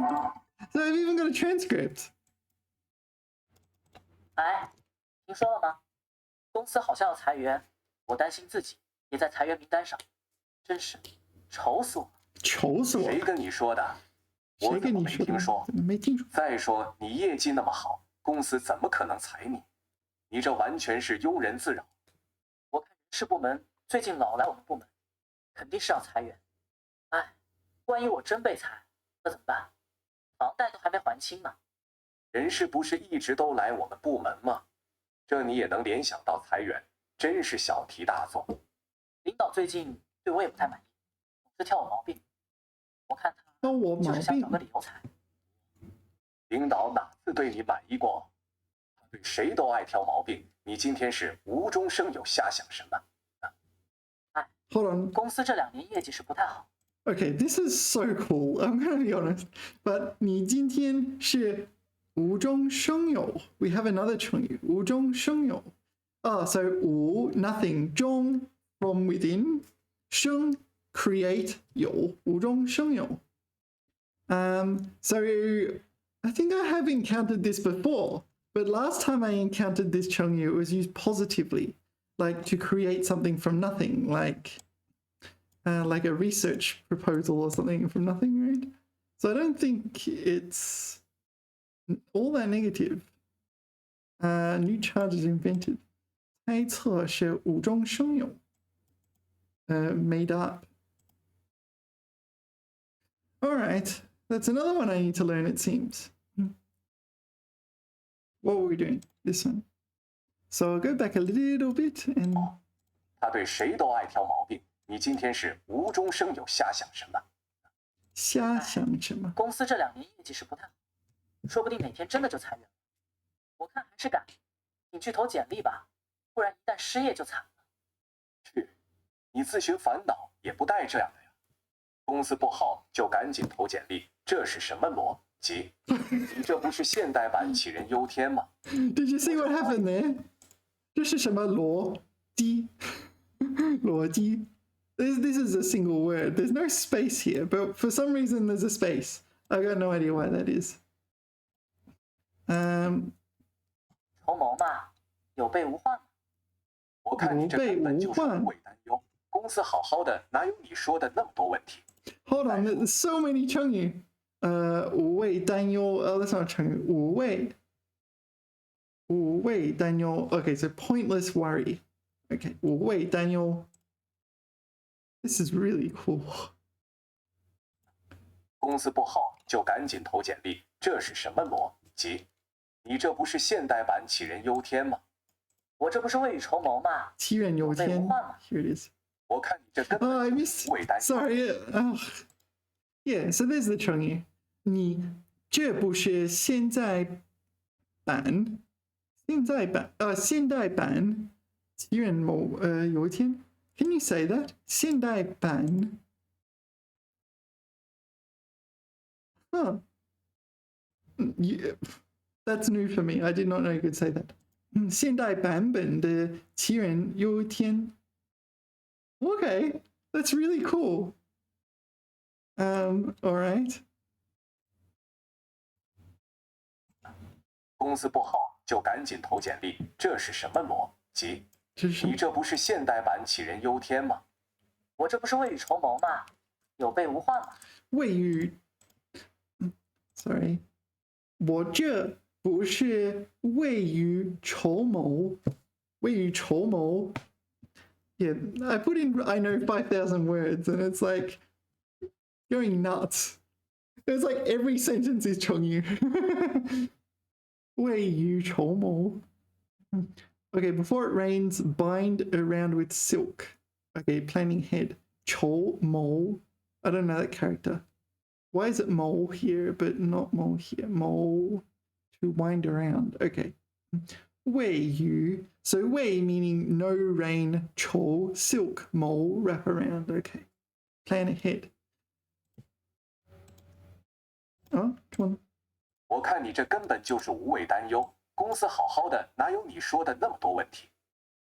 So I've even got a transcript. 哎，听说了吗？公司好像要裁员，我担心自己也在裁员名单上，真是愁死我了。愁死我了。谁跟你说的？我怎么没听说？没听说。再说你业绩那么好，公司怎么可能裁你？你这完全是庸人自扰。我看人事部门最近老来我们部门，肯定是要裁员。哎，万一我真被裁，那怎么办？房贷都还没还清呢。人事不是一直都来我们部门吗？这你也能联想到裁员，真是小题大做。领导最近对我也不太满意，总是挑我毛病。我看他就是想找个理由裁。领导哪次对你满意过？他对谁都爱挑毛病。你今天是无中生有，瞎想什么？哎 Hold on. 公司这2年业绩是不太好。Okay, this is so cool. I'm gonna be honest. But 你今天是无中生有. We have another chengyu. 无中生有. So 无 nothing. 中 from within. 生 create 有无中生有. So I think I have encountered this before, but last time I encountered this chengyu, it was used positively, like to create something from nothing, like a research proposal or something from nothing, right? So I don't think it's all that negative. New charges invented. 猜测是无中生有. Made up. All right, that's another one I need to learn, it seems. What were we doing? This one. So I'll go back a little bit and... 他对谁都爱挑毛病。你今天是无中生有，瞎想什么？瞎想什么？公司这2年业绩是不太好，说不定哪天真的就裁员了。我看还是赶紧去投简历吧，不然一旦失业就惨了。去，你自寻烦恼也不带这样的呀。公司不好就赶紧投简历，这是什么逻辑？你这不是现代版杞人忧天吗？ Did you see what happened there? 这是什么逻辑？逻辑。This is a single word. There's no space here, but for some reason there's a space. I got no idea why that is. 筹谋嘛，有备无患嘛。我看你这根本就是无谓担忧。公司好好的，哪有你说的那么多问题？ Hold on, there's so many chengyu. 无谓担忧. Oh, that's not chengyu. 无谓担忧. Okay, so pointless worry. Okay, 无谓担忧. This is really cool. 公司不好就赶紧投简历，这是什么逻辑？你这不是现代版杞人忧天吗？我这不是未雨绸缪嘛，杞人忧天. 有备无患嘛。 Here it is. 我看你这根本 I 就 missed. 是无谓担忧。Sorry. Yeah, so there's the chengyu. 你这不是现代版杞人忧天. Can you say that? 现代版. Huh. Yeah, that's new for me. I did not know you could say that. 现代版本的杞人忧天. Okay, that's really cool. All right. 公司不好就赶紧投简历，这是什么逻辑？你这不是现代版杞人忧天吗？我这不是未雨绸缪嘛，有备无患嘛。Sorry. 我这不是未雨绸缪. 未雨绸缪. Yeah, I put in, I know 5,000 words and it's like going nuts. It's like every sentence is chengyu. 未雨绸缪. Okay, before it rains, bind around with silk. Okay, planning head. 绸缪. I don't know that character. Why is it mole here but not mole here? Mole to wind around. Okay. 未雨. So 未 meaning no rain. 绸 silk. Mole wrap around. Okay. Plan ahead. Oh, come on. 我看你这根本就是无谓担忧。公司好好的，哪有你说的那么多问题？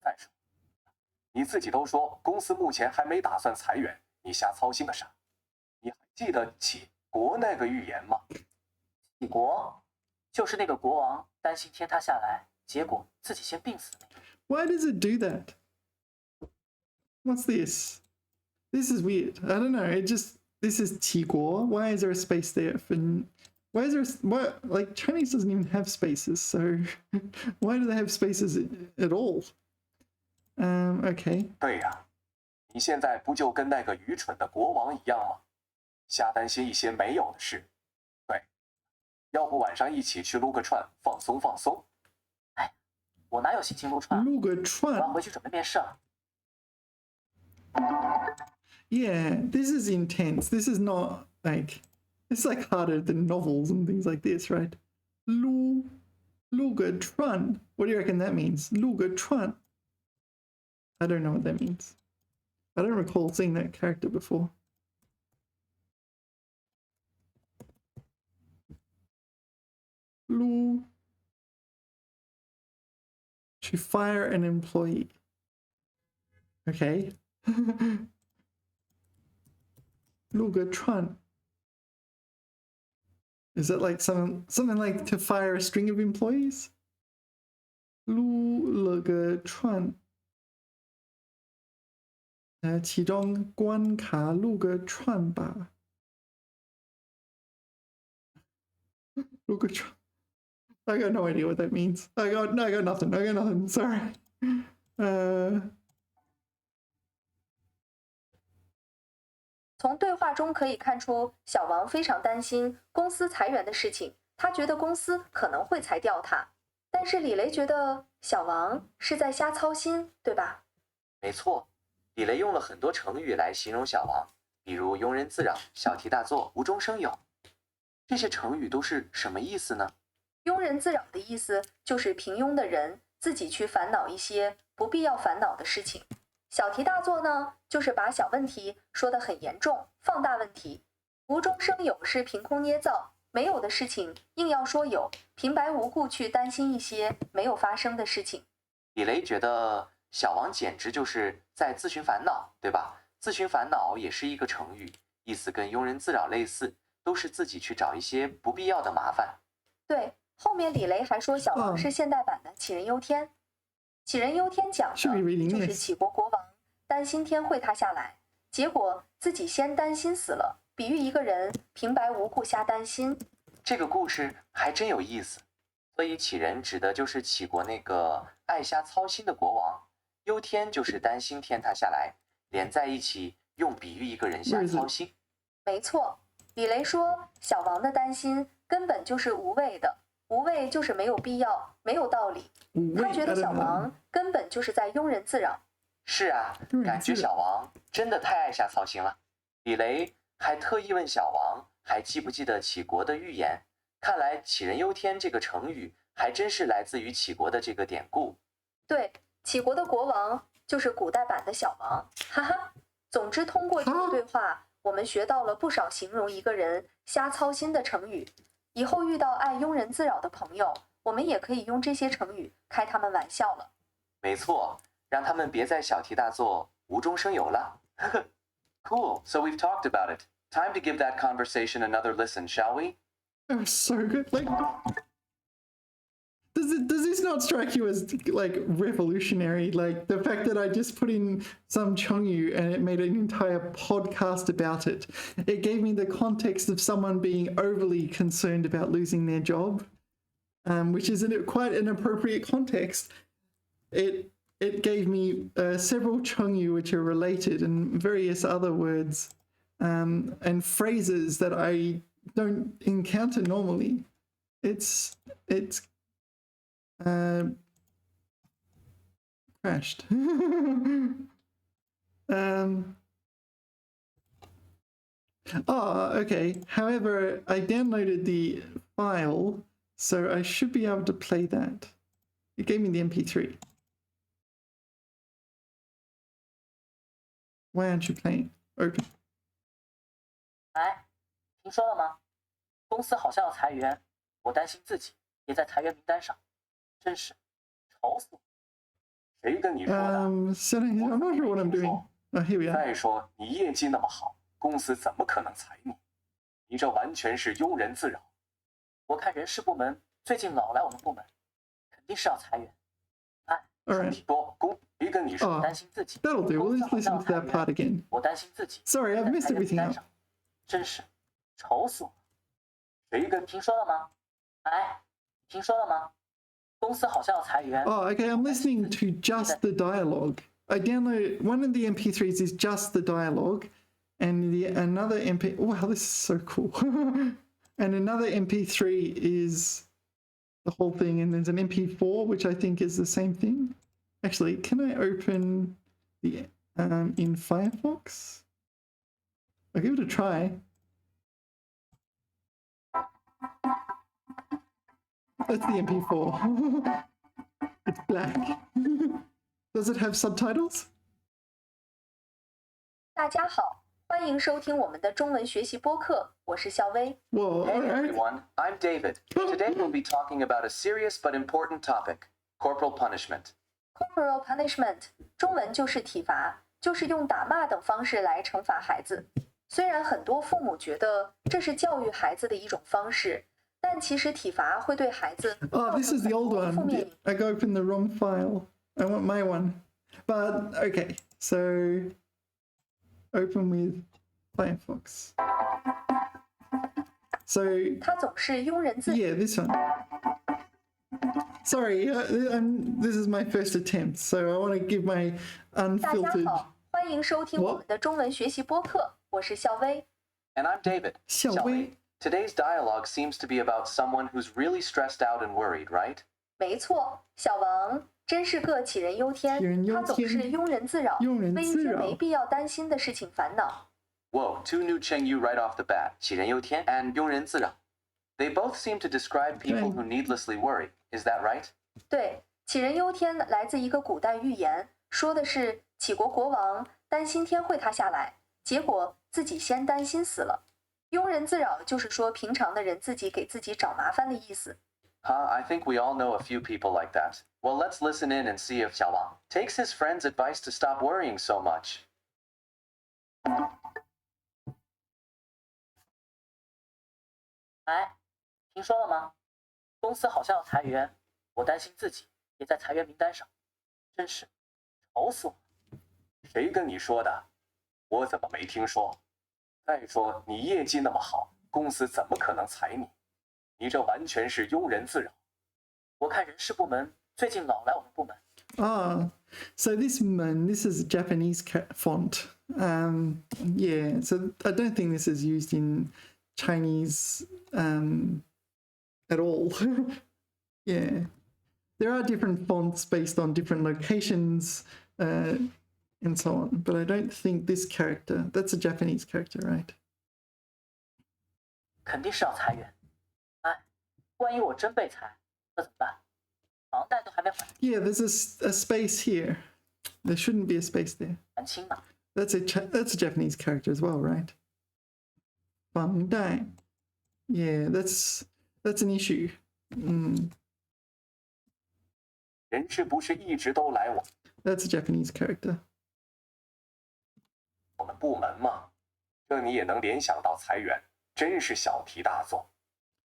再说，你自己都说公司目前还没打算裁员，你瞎操心个啥？你还记得杞国那个预言吗？杞国就是那个国王担心天塌下来，结果自己先病死的那个。Why does it do that? What's this? This is weird. I don't know. This is 杞国. Why is there a space there? Why is there what like Chinese doesn't even have spaces, so why do they have spaces at all? Okay. 对呀，你现在不就跟那个愚蠢的国王一样吗？瞎担心一些没有的事。对，要不晚上一起去撸个串，放松放松。哎，我哪有心情撸串？撸个我要串。回去准备面试了。Yeah, this is intense. This is not like it's like harder than novels and things like this, right? Luga Trun. What do you reckon that means? Luga Trun. I don't know what that means. I don't recall seeing that character before. Lu. To fire an employee. Okay. Luga Trun. Is that like something like to fire a string of employees? Luga Trun. 启动关卡录个串吧。录个串。I got no idea what that means. I got nothing. I got nothing. Sorry. 从对话中可以看出，小王非常担心公司裁员的事情，他觉得公司可能会裁掉他。但是李雷觉得小王是在瞎操心，对吧？没错，李雷用了很多成语来形容小王，比如庸人自扰、小题大做、无中生有。这些成语都是什么意思呢？庸人自扰的意思就是平庸的人自己去烦恼一些不必要烦恼的事情。小题大做呢，就是把小问题说得很严重，放大问题。无中生有是凭空捏造，没有的事情硬要说有，平白无故去担心一些没有发生的事情。李雷觉得小王简直就是在自寻烦恼，对吧？自寻烦恼也是一个成语，意思跟庸人自扰类似，都是自己去找一些不必要的麻烦。对，后面李雷还说小王是现代版的杞人忧天。杞人忧天讲的就是杞国国王担心天会塌下来，结果自己先担心死了，比喻一个人平白无故瞎担心。这个故事还真有意思。所以杞人指的就是杞国那个爱瞎操心的国王，忧天就是担心天塌下来，连在一起用比喻一个人瞎操心。没错，李雷说小王的担心根本就是无谓的，无谓就是没有必要，没有道理。他觉得小王根本就是在庸人自扰。是啊，感觉小王真的太爱瞎操心了。李雷还特意问小王还记不记得杞国的预言，看来杞人忧天这个成语还真是来自于杞国的这个典故。对，杞国的国王就是古代版的小王，哈哈。总之，通过这个对话，我们学到了不少形容一个人瞎操心的成语。以后遇到爱庸人自扰的朋友，我们也可以用这些成语开他们玩笑了。没错，让他们别再小题大做、无中生有了。Cool, so we've talked about it. Time to give that conversation another listen, shall we? That was so good. Like, does this not strike you as like revolutionary? Like the fact that I just put in some chengyu and it made an entire podcast about it. It gave me the context of someone being overly concerned about losing their job, which is quite an appropriate context. It gave me several chengyu which are related and various other words and phrases that I don't encounter normally. It's crashed. Okay. However, I downloaded the file, so I should be able to play that. It gave me the MP3. Why aren't you playing? Open. 哎，听说了吗？公司好像要裁员，我担心自己也在裁员名单上。真是愁死我！谁跟你说的？ Settings. I'm not sure what I'm doing. Oh, here we are. 再说你业绩那么好，公司怎么可能裁你？你这完全是庸人自扰。我看人事部门最近老来我们部门，肯定是要裁员。哎， All 说 right. 题多，谁跟你说？ Oh, 担心自己。 that'll do. We'll 公司 just 好 listen 像 to 要 that 裁 part 员， again. 我担心自己。 Sorry, I've 在 missed 裁员名 everything 单 else. 上，真是愁死我了！谁跟听说了吗？哎，听说了吗？公司好像要裁员。 Oh, okay. I'm listening to just the dialogue. I download one of the MP3s is just the dialogue, and another MP. Wow, this is so cool. And another MP3 is the whole thing, and there's an MP4 which I think is the same thing. Actually, can I open the in Firefox? I'll give it a try. That's the MP4. It's black. Does it have subtitles? 大家好，欢迎收听我们的中文学习播客，我是校薇。 Whoa, Hey alright. everyone, I'm David. Today we'll be talking about a serious but important topic, corporal punishment. Corporal punishment 中文就是体罚，就是用打骂等方式来惩罚孩子。虽然很多父母觉得这是教育孩子的一种方式，但其实体罚会对孩子 Oh, this is the old 负 one. 面影响。 I opened the wrong file. I want my one. But okay, so open with Firefox. So 他总是庸人自 yeah, this one. Sorry, this is my first attempt, so I want to give my 大家 unfiltered. 好，欢迎收听我们的中文学习播客，我是校薇。 And I'm David. 小薇。 Today's dialogue seems to be about someone who's really stressed out and worried, right? 没错，小王真是个杞人忧天，杞人忧天他总是庸人自扰，庸人为一自扰些没必要担心的事情烦恼。 Whoa, two new chengyu right off the bat, 杞人忧天 and 庸人自扰. They both seem to describe people who needlessly worry. Is that right? 对，杞人忧天来自一个古代寓言，说的是杞国国王担心天会塌下来，结果自己先担心死了。庸人自扰就是说平常的人自己给自己找麻烦的意思。 Huh, I think we all know a few people like that. Well, let's listen in and see if Xiaowang takes his friend's advice to stop worrying so much. 哎，听说了吗？公司好像要裁员，我担心自己也在裁员名单上，真是愁死我了！谁跟你说的？我怎么没听说？再说你业绩那么好，公司怎么可能裁你？你这完全是庸人自扰。我看人事部门最近老来我们部门， Ah, so this is a Japanese font. Yeah, so I don't think this is used in Chinese at all. Yeah, there are different fonts based on different locations and so on, but I don't think this character, that's a Japanese character, right? 肯定是要裁员。哎，万一我真被裁，那怎么办？房贷都还没还 Yeah, there's a space here. There shouldn't be a space there. 清呢。 That's a Japanese character as well, right? 房贷. Yeah, that's an issue. 人是不是一直都来That's a Japanese character. 我们部门吗？这你也能联想到裁员，真是小题大做。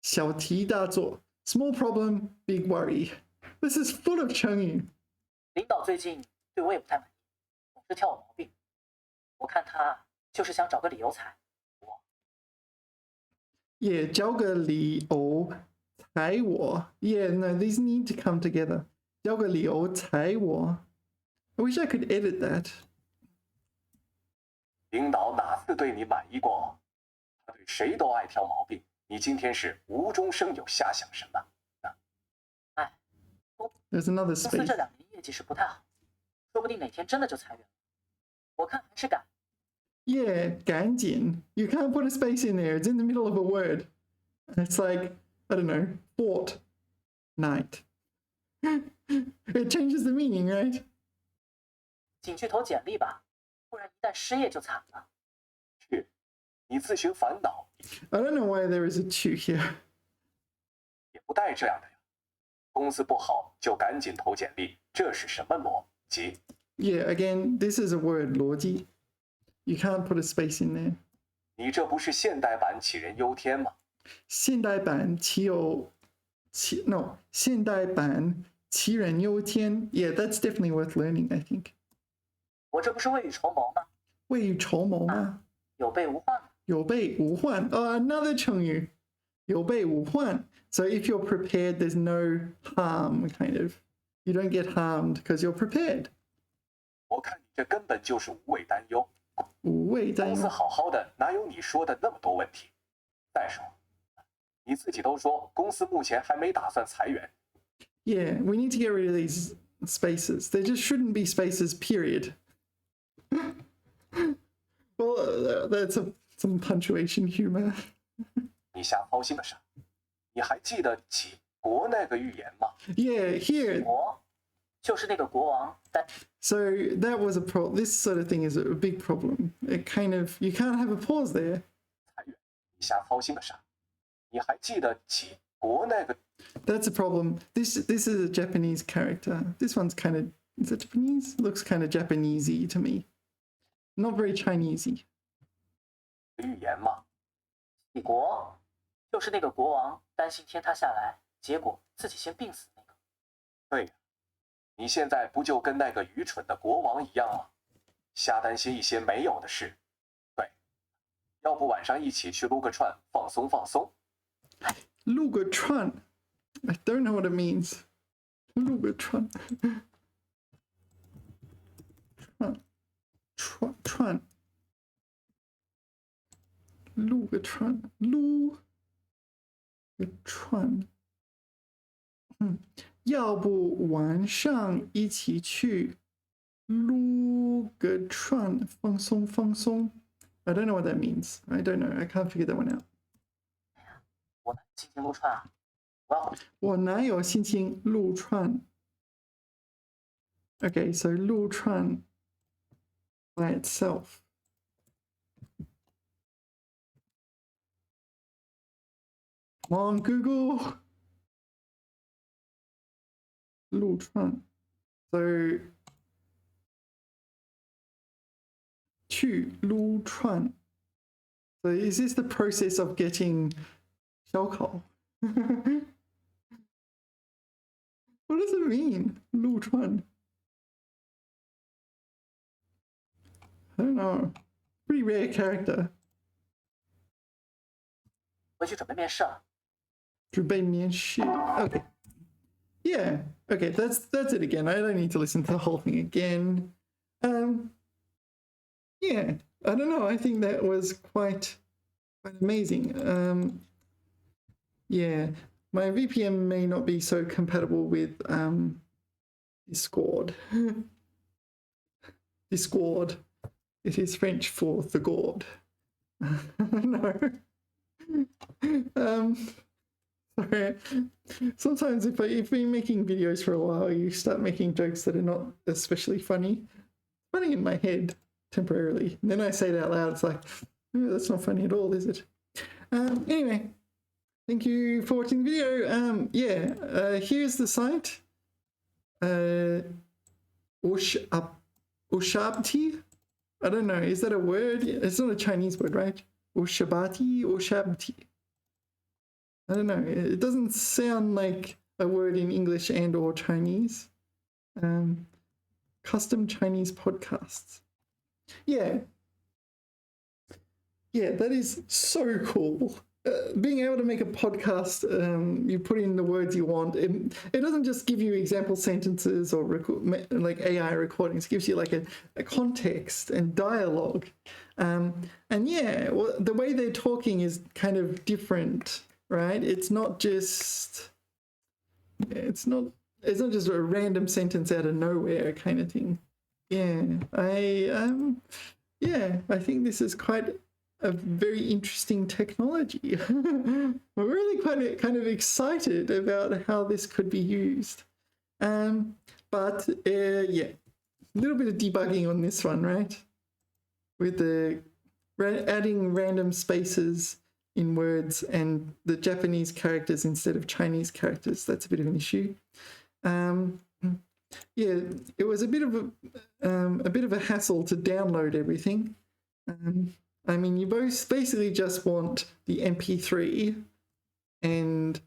小题大做. Small problem, big worry. This is full of chengyu. 领导最近对我也不太满意，总是挑我毛病。我看他就是想找个理由裁我。 Yeah, 找个理由裁我. Yeah, no, these need to come together. 找个理由裁我. I wish I could edit that. 领导哪次对你满意过？他对谁都爱挑毛病。你今天是无中生有，瞎想什么？ There's another 公司 space. 这2年业绩是不太好，说不定哪天真的就裁员了。我看还是改。 Yeah, 赶紧. You can't put a space in there. It's in the middle of a word. It's like, I don't know, fort, night. It changes the meaning, right? 紧去投简历吧，不然一旦失业就惨了。去，你自寻烦恼， I don't know why there is a 2 here. 也不带这样的呀。公司不好就赶紧投简历，这是什么逻辑？ Yeah, again, this is a word, 逻辑. You can't put a space in there. 你这不是现代版杞人忧天吗？现代版现代版杞人忧天. Yeah, that's definitely worth learning, I think. 我这不是未雨绸缪吗？未雨绸缪吗？有备无患。有备无患. Oh, another chengyu. 有备无患. So if you're prepared, there's no harm, kind of. You don't get harmed because you're prepared. 我看你这根本就是无谓担忧。无谓担忧。公司好好的，哪有你说的那么多问题？再说，你自己都说公司目前还没打算裁员。Yeah, we need to get rid of these spaces. There just shouldn't be spaces, period. Well, that's some punctuation humor. 你瞎操心个啥？你还记得杞国那个寓言吗？ Yeah, here. 国就是那个国王，但 So that was a problem. This sort of thing is a big problem. It kind of, you can't have a pause there. 裁员，你瞎操心个啥？你还记得杞国那个？ That's a problem. This is a Japanese character. This one's kind of, is it Japanese? Looks kind of Japanesey to me. Not very Chinesey. 寓言吗？杞国就是那个国王担心天塌下来，结果自己先病死那个。对呀，你现在不就跟那个愚蠢的国王一样吗？瞎担心一些没有的事。对，要不晚上一起去撸个串，放松放松。 Lugatron. I don't know what it means. Lugatron. Tron. Lugatron. Lugatron. 要不晚上一起去撸个串，放松放松。I don't know what that means. I don't know. I can't figure that one out. 我哪有心情撸串啊？我要回去。我哪有心情撸串 Okay, so 撸串 by itself. Come on, Google. 撸串 So 去撸串 So is this the process of getting 烧烤? What does it mean? 撸串 I don't know. Pretty rare character. 回去准备面试了。准备面试 Okay. Yeah. Okay, that's it again. I don't need to listen to the whole thing again. Yeah. I don't know. I think that was quite amazing. Yeah. My VPN may not be so compatible with Discord. Discord. It is French for the gourd. No. Sorry. Sometimes if you've been making videos for a while, you start making jokes that are not especially funny. Funny in my head temporarily. And then I say it out loud. It's like, oh, that's not funny at all, is it? Anyway, thank you for watching the video. Yeah, here's the site. Ushabti? I don't know. Is that a word? It's not a Chinese word, right? Ushabti. I don't know. It doesn't sound like a word in English and or Chinese. Custom Chinese podcasts. Yeah. Yeah, that is so cool. Being able to make a podcast, you put in the words you want. It doesn't just give you example sentences or like AI recordings. It gives you like a context and dialogue. And yeah, well, the way they're talking is kind of different, right? It's not just a random sentence out of nowhere kind of thing. Yeah, I think this is quite a very interesting technology. We're really kind of excited about how this could be used. But yeah, a little bit of debugging on this one, right? With the adding random spaces in words and the Japanese characters instead of Chinese characters. That's a bit of an issue. Yeah, it was a bit of a hassle to download everything. I mean, you both basically just want the MP3 and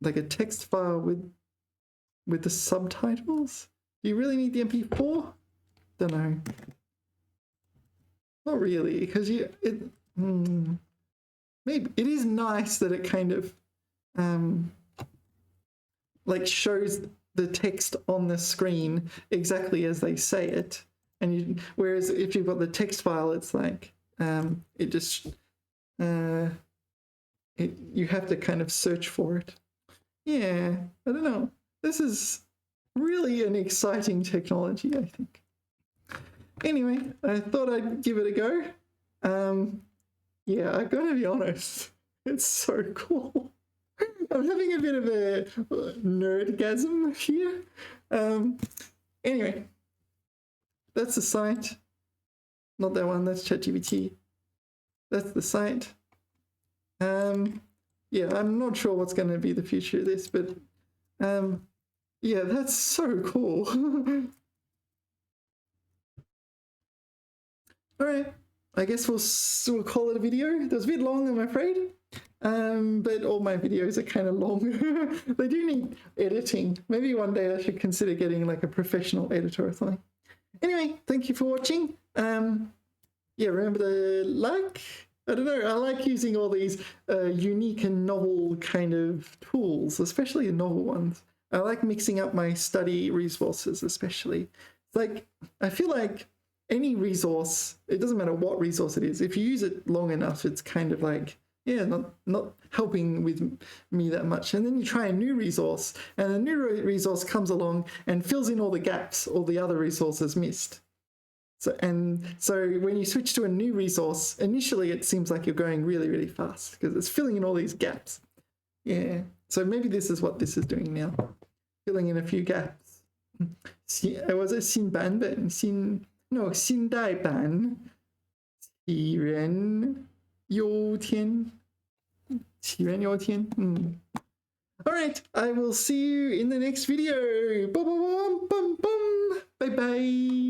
like a text file with the subtitles. Do you really need the MP4? Don't know. Not really, because maybe it is nice that it kind of like shows the text on the screen exactly as they say it, and whereas if you've got the text file, it's like it just you have to kind of search for it. Yeah, I don't know. This is really an exciting technology, I think. Anyway, I thought I'd give it a go. Yeah, I've got to be honest, it's so cool. I'm having a bit of a nerdgasm here. Anyway, that's the site. Not that one, that's ChatGPT. That's the site. Yeah, I'm not sure what's going to be the future of this, but yeah, that's so cool. All right, I guess we'll call it a video. That was a bit long, I'm afraid. But all my videos are kind of long. They do need editing. Maybe one day I should consider getting like a professional editor or something. Anyway, thank you for watching. Yeah, remember to like. I don't know, I like using all these unique and novel kind of tools, especially the novel ones. I like mixing up my study resources, especially. It's like, I feel like any resource, it doesn't matter what resource it is, if you use it long enough, it's kind of like, yeah, not helping with me that much. And then you try a new resource, and a new resource comes along and fills in all the gaps all the other resources missed. So when you switch to a new resource, initially it seems like you're going really, really fast because it's filling in all these gaps. Yeah, so maybe this is what this is doing now, filling in a few gaps. Was it 新版本? 新代版杞人忧天. 杞人忧天. All right, I will see you in the next video. Bye bye.